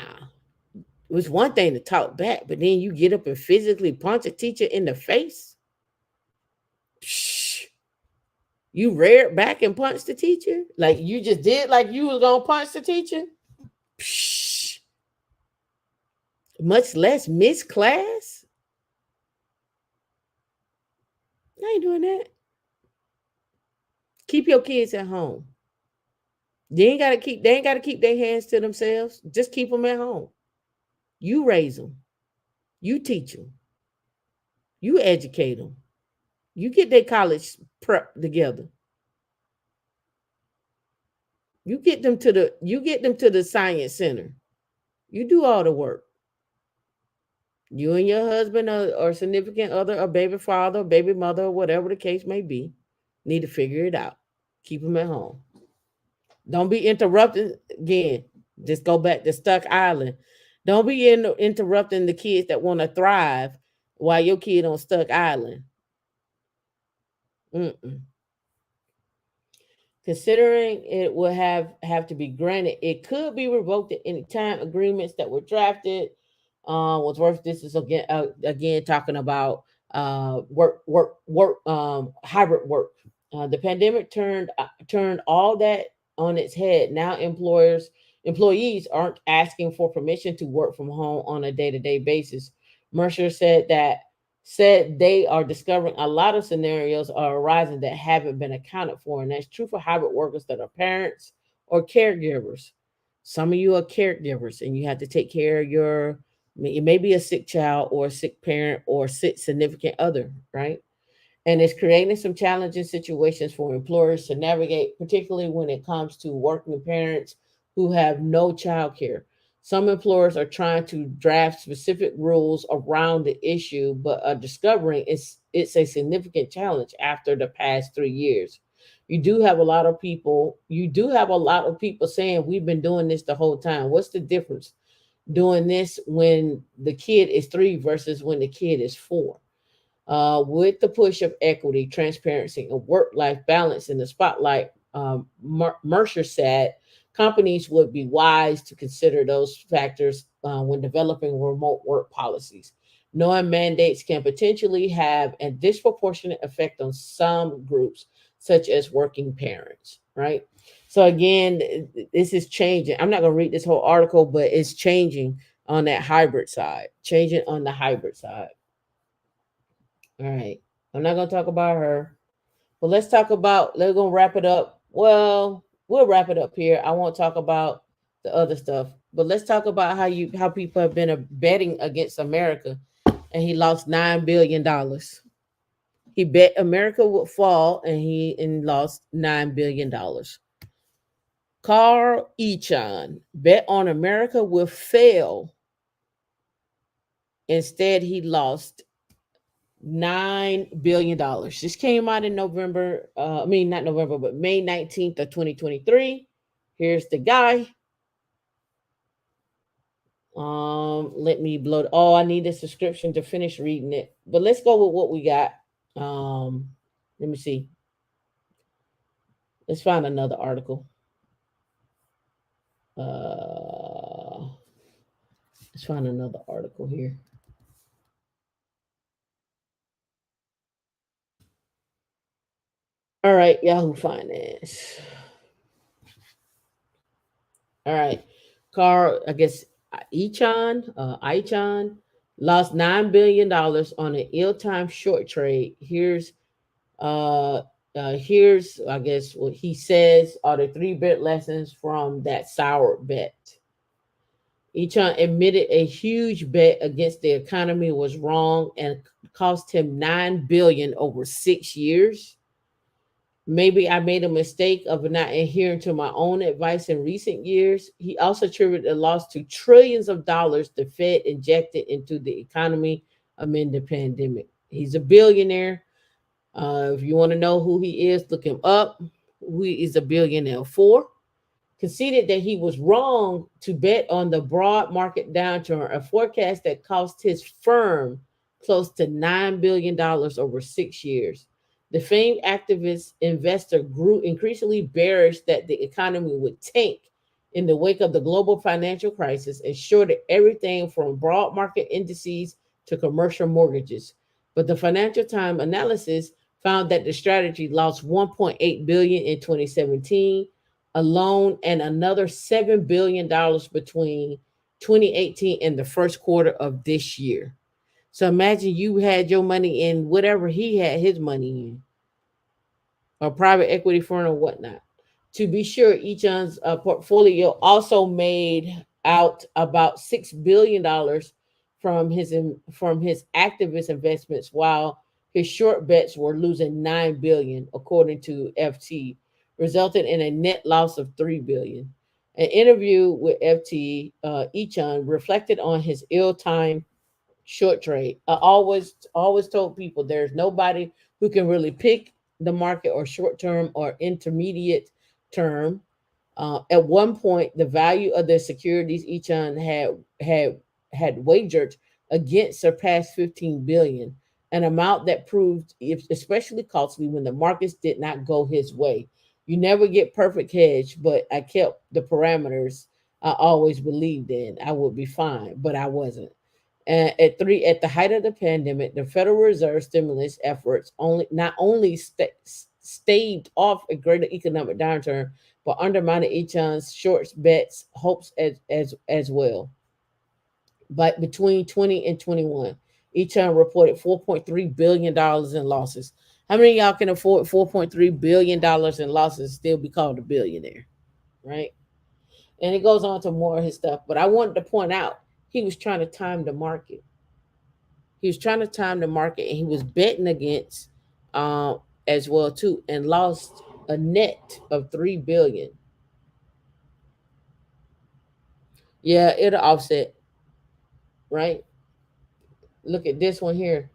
It was one thing to talk back, but then you get up and physically punch a teacher in the face. Psh, you reared back and punched the teacher? Like you just did like you was gonna punch the teacher? Psh, much less miss class? I ain't doing that. Keep your kids at home. They ain't gotta keep their hands to themselves. Just keep them at home. You raise them. You teach them. You educate them. You get their college prep together. You get them to the science center. You do all the work. You and your husband or significant other or baby father or baby mother or whatever the case may be need to figure it out. Keep them at home. Don't be interrupting again. Just go back to Stuck Island. Don't be interrupting the kids that want to thrive while your kid on Stuck Island. Mm-mm. Considering it will have to be granted, it could be revoked at any time. Agreements that were drafted was worth. This is again talking about work hybrid work. The pandemic turned all that on its head. Now employees aren't asking for permission to work from home on a day-to-day basis. Mercer said that said they are discovering a lot of scenarios are arising that haven't been accounted for. And that's true for hybrid workers that are parents or caregivers. Some of you are caregivers and you have to take care of your, it may be a sick child or a sick parent or sick significant other, right? And it's creating some challenging situations for employers to navigate, particularly when it comes to working parents who have no child care. Some employers are trying to draft specific rules around the issue, but are discovering it's a significant challenge after the past 3 years. You do have a lot of people saying we've been doing this the whole time. What's the difference doing this when the kid is 3 versus when the kid is 4? With the push of equity, transparency, and work life balance in the spotlight, Mercer said companies would be wise to consider those factors when developing remote work policies. Knowing mandates can potentially have a disproportionate effect on some groups, such as working parents, right? So, again, this is changing. I'm not going to read this whole article, but it's changing on that hybrid side, changing on the hybrid side. All right. I'm not gonna talk about her. But let's gonna wrap it up. Well, we'll wrap it up here. I won't talk about the other stuff. But let's talk about how people have been betting against America and he lost $9 billion. He bet America would fall and lost $9 billion. Carl Ichan bet on America will fail. Instead, he lost $9 billion. This came out in November. I mean, not November, but May 19th of 2023. Here's the guy. Let me blow. Oh, I need a subscription to finish reading it. But let's go with what we got. Um, Let me see. Let's find another article. Uh, let's find another article here. All right, Yahoo Finance. All right. Carl, I guess Ichan lost $9 billion on an ill-timed short trade. Uh here's I guess what he says are the three bet lessons from that sour bet. Ichan admitted a huge bet against the economy was wrong and cost him 9 billion over 6 years. Maybe I made a mistake of not adhering to my own advice in recent years. He also attributed the loss to trillions of dollars the Fed injected into the economy amid the pandemic. He's a billionaire. If you want to know who he is, look him up. Who he is a billionaire for. Conceded that he was wrong to bet on the broad market downturn, a forecast that cost his firm close to $9 billion over 6 years. The famed activist investor grew increasingly bearish that the economy would tank in the wake of the global financial crisis and shorted everything from broad market indices to commercial mortgages. But the Financial Times analysis found that the strategy lost 1.8 billion in 2017 alone and another $7 billion between 2018 and the first quarter of this year. So imagine you had your money in whatever he had his money in, or private equity firm or whatnot. To be sure, Echan's portfolio also made out about $6 billion from his activist investments, while his short bets were losing 9 billion, according to FT, resulting in a net loss of 3 billion. An interview with FT, Echan reflected on his ill-timed short trade. I always told people there's nobody who can really pick the market or short term or intermediate term. At one point, the value of the securities each on had wagered against surpassed 15 billion, an amount that proved especially costly when the markets did not go his way. You never get perfect hedge, but I kept the parameters I always believed in. I would be fine, but I wasn't. At the height of the pandemic, the Federal Reserve stimulus efforts staved off a greater economic downturn, but undermined Echan's short bets hopes as well. But between 20 and 21, Ichan reported $4.3 billion in losses. How many of y'all can afford $4.3 billion in losses and still be called a billionaire? Right? And it goes on to more of his stuff. But I wanted to point out he was trying to time the market. He was trying to time the market, and he was betting against as well too, and lost a net of 3 billion. Yeah, it'll offset, right? Look at this one here.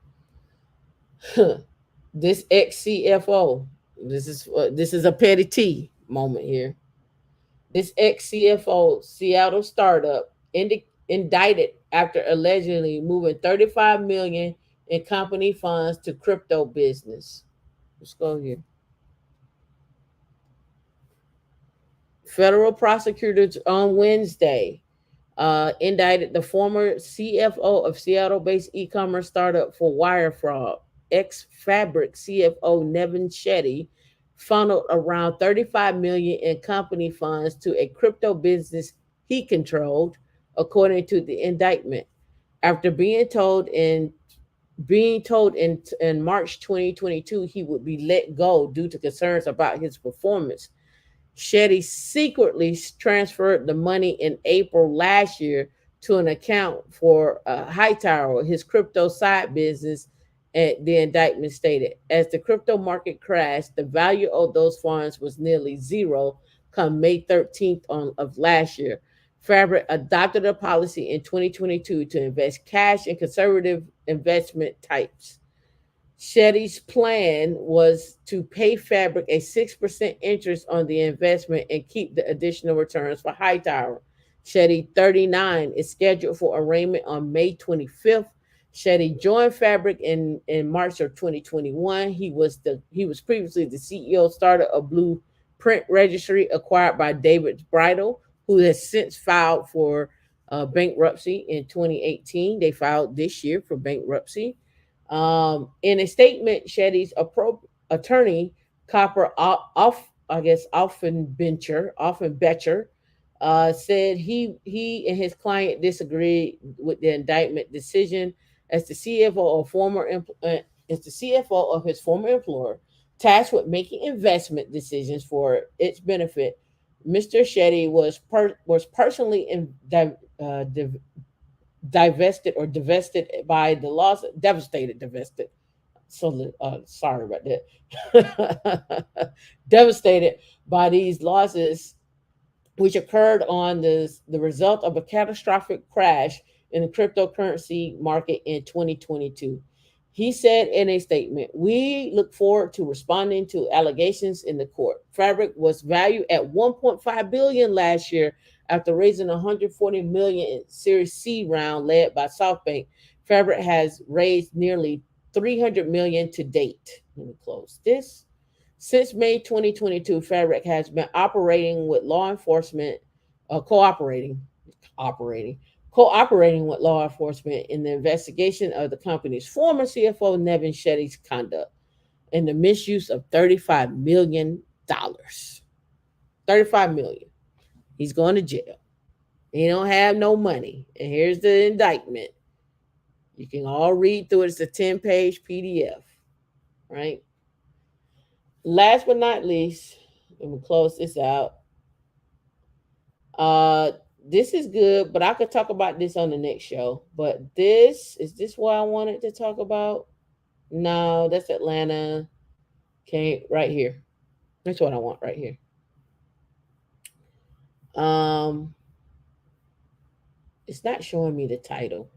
This ex-CFO. This is a petty T moment here. This ex-CFO Seattle startup indicted after allegedly moving 35 million in company funds to crypto business. Let's go here. Federal prosecutors on Wednesday indicted the former CFO of Seattle-based e-commerce startup for wire fraud. Ex-Fabric CFO Nevin Shetty funneled around 35 million in company funds to a crypto business he controlled, according to the indictment. After being told in March 2022 he would be let go due to concerns about his performance, Shetty secretly transferred the money in April last year to an account for Hightower, his crypto side business. The indictment stated, as the crypto market crashed, the value of those funds was nearly zero come May 13th of last year. Fabric adopted a policy in 2022 to invest cash in conservative investment types. Shetty's plan was to pay Fabric a 6% interest on the investment and keep the additional returns for Hightower. Shetty, 39, is scheduled for arraignment on May 25th. Shetty joined Fabric in March of 2021. He was previously the CEO starter of Blueprint Registry, acquired by David Bridle, who has since filed for bankruptcy in 2018. They filed this year for bankruptcy. In a statement, Shetty's attorney, Copper Offenbecher, said he and his client disagreed with the indictment decision as the CFO of his former employer, tasked with making investment decisions for its benefit. Mr. Shetty was personally divested by the loss, devastated. So sorry about that. Devastated by these losses, which occurred on the result of a catastrophic crash in the cryptocurrency market in 2022. He said in a statement, "We look forward to responding to allegations in the court." Fabric was valued at 1.5 billion last year after raising 140 million in Series C round led by SoftBank. Fabric has raised nearly 300 million to date. Let me close this. Since May 2022, Fabric has been operating with law enforcement, cooperating, operating, cooperating with law enforcement in the investigation of the company's former CFO Nevin Shetty's conduct and the misuse of $35 million. 35 million. He's going to jail. He don't have no money. And here's the indictment. You can all read through it. It's a 10-page PDF, right? Last but not least, let me close this out. This is good, but I could talk about this on the next show. But this what I wanted to talk about? No, that's Atlanta. Okay, right here. That's what I want right here. Um, it's not showing me the title.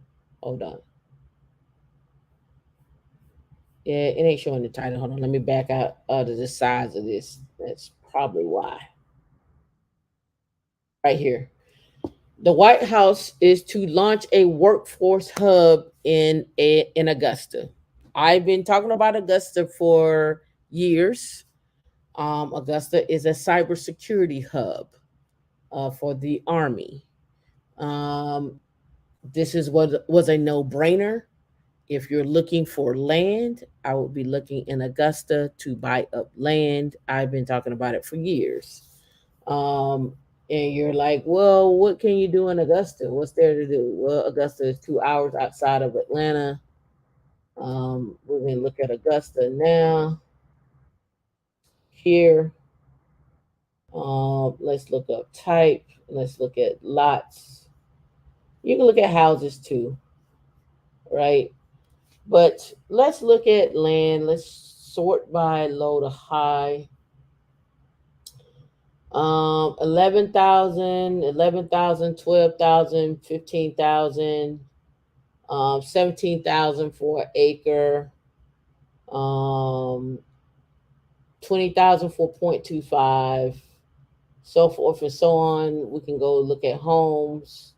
Hold on. Yeah, it ain't showing the title. Hold on. Let me back out of the size of this. That's probably why. Right here. The White House is to launch a workforce hub in Augusta. I've been talking about Augusta for years. Augusta is a cybersecurity hub for the Army. Um, this is what was a no-brainer. If you're looking for land, I would be looking in Augusta to buy up land. I've been talking about it for years. Um, and you're like, well, what can you do in Augusta? What's there to do? Well, Augusta is 2 hours outside of Atlanta. We're going to look at Augusta now. Here, let's look up type. Let's look at lots. You can look at houses too, right? But let's look at land. Let's sort by low to high. 11,000, 11,000, 12,000, 15,000, 17,000 for an acre, um, 20,000 for 0.25, so forth and so on. We can go look at homes,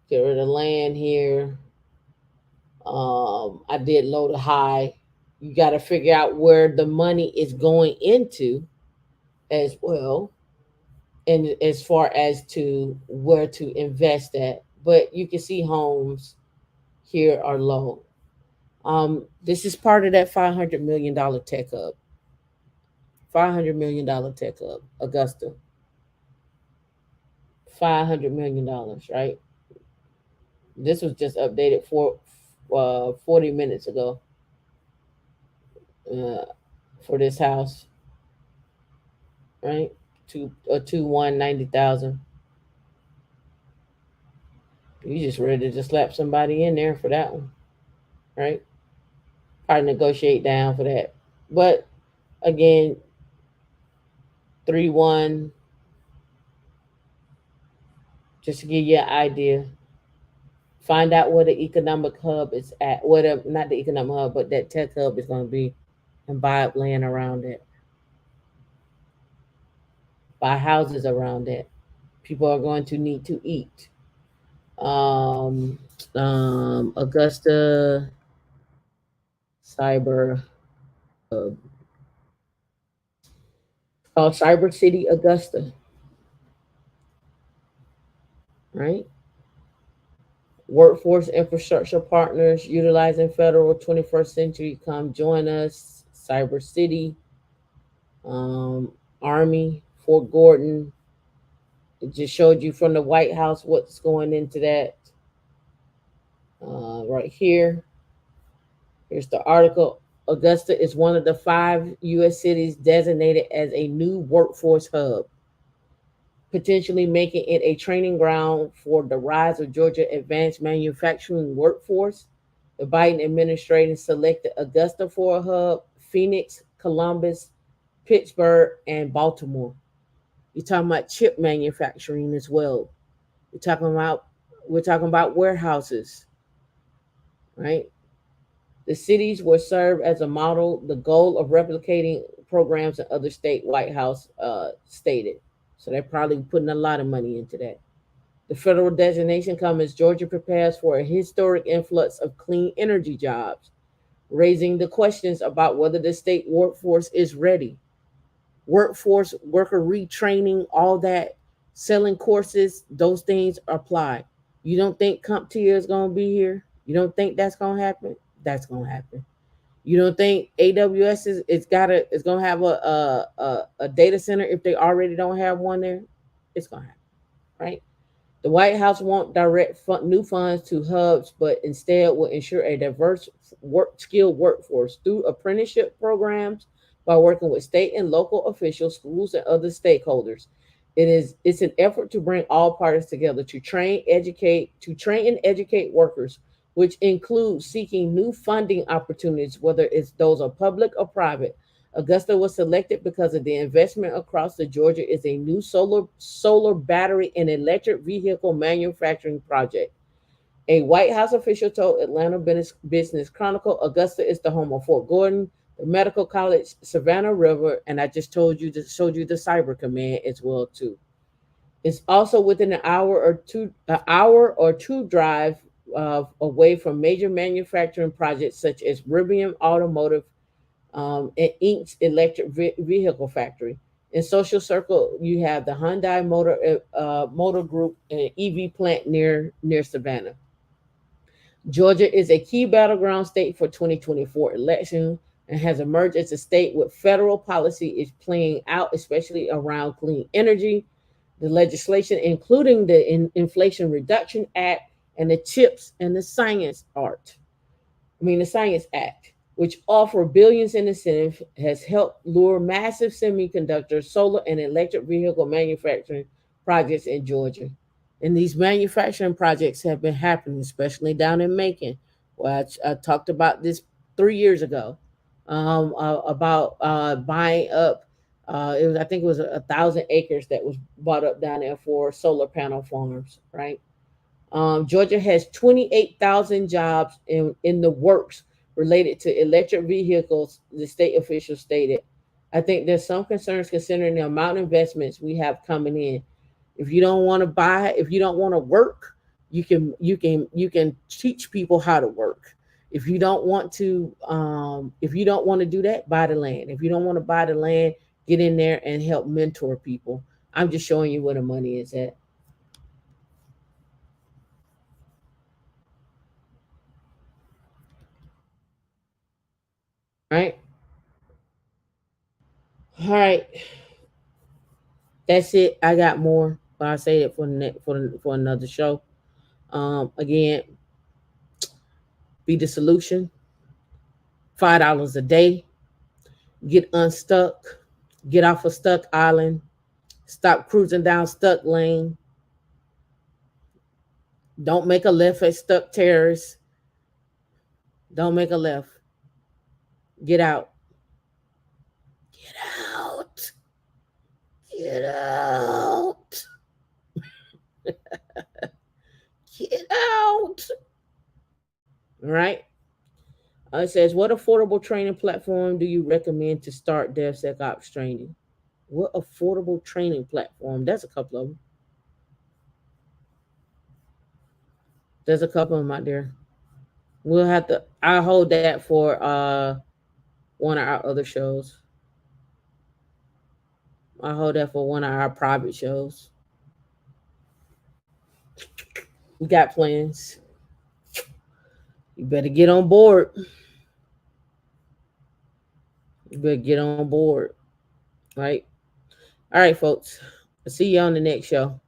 get rid of land here. I did low to high. You got to figure out where the money is going into as well, and as far as to where to invest at. But you can see homes here are low. This is part of that $500 million tech hub. $500 million tech hub, Augusta. $500 million, right? This was just updated for 40 minutes ago, uh, for this house, right? Two 190,000. You just ready to slap somebody in there for that one, right? Probably negotiate down for that. But again, 3-1, just to give you an idea. Find out where the economic hub is at. Where the, not the economic hub, but that tech hub is going to be, and buy up land around it. Buy houses around it. People are going to need to eat. Um, Augusta Cyber Hub, called Cyber City Augusta, right? Workforce infrastructure partners utilizing federal 21st century. Come join us. Cyber City, Army, Fort Gordon. It just showed you from the White House what's going into that. Right here. Here's the article. Augusta is one of the 5 U.S. cities designated as a new workforce hub, potentially making it a training ground for the rise of Georgia advanced manufacturing workforce. The Biden administration selected Augusta for a hub, Phoenix, Columbus, Pittsburgh, and Baltimore. You're talking about chip manufacturing as well. We're talking about we're talking about warehouses, right? The cities will serve as a model, the goal of replicating programs in other state White House stated. So they're probably putting a lot of money into that. The federal designation comes as Georgia prepares for a historic influx of clean energy jobs, raising the questions about whether the state workforce is ready. Workforce, worker retraining, all that, selling courses, those things apply. You don't think CompTIA is going to be here? You don't think that's going to happen? That's going to happen. You don't think AWS is going to have a data center if they already don't have one there? It's going to happen, right? The White House won't direct new funds to hubs, but instead will ensure a diverse skilled workforce through apprenticeship programs, by working with state and local officials, schools, and other stakeholders. It's an effort to bring all parties together to train and educate workers, which includes seeking new funding opportunities, whether it's those are public or private. Augusta was selected because of the investment across the Georgia is a new solar battery and electric vehicle manufacturing project. A White House official told Atlanta Business Chronicle Augusta is the home of Fort Gordon, the Medical College, Savannah River, and I just showed you the Cyber Command as well too. It's also within an hour or two drive away from major manufacturing projects such as Rivian Automotive, and Inc.'s electric vehicle factory. In Social Circle, you have the Hyundai Motor Group and EV plant near Savannah. Georgia is a key battleground state for 2024 election and has emerged as a state with federal policy is playing out, especially around clean energy. The legislation, including the Inflation Reduction Act and the CHIPS and the Science Art. the Science Act, which offer billions in incentive, has helped lure massive semiconductor, solar, and electric vehicle manufacturing projects in Georgia. And these manufacturing projects have been happening, especially down in Macon, where I talked about this 3 years ago, about buying up. I think it was 1,000 acres that was bought up down there for solar panel farms, right? Georgia has 28,000 jobs in the works related to electric vehicles, the state officials stated. I think there's some concerns considering the amount of investments we have coming in. If you don't want to buy, if you don't want to work, you can teach people how to work. If you don't want to do that, buy the land. If you don't want to buy the land, get in there and help mentor people. I'm just showing you where the money is at, right? All right, that's it. I got more, but I'll say it for another show. Again, be the solution. $5 a day. Get unstuck. Get off of stuck island. Stop cruising down stuck lane. Don't make a left at stuck terrace. Don't make a left. Get out. Get out. Get out. Get out. All right. It says, what affordable training platform do you recommend to start DevSecOps training? What affordable training platform? There's a couple of them. There's a couple of them out there. We'll have to. I'll hold that for one of our other shows. I'll hold that for one of our private shows. We got plans. You better get on board. You better get on board. Right. All right, folks. I'll see you on the next show.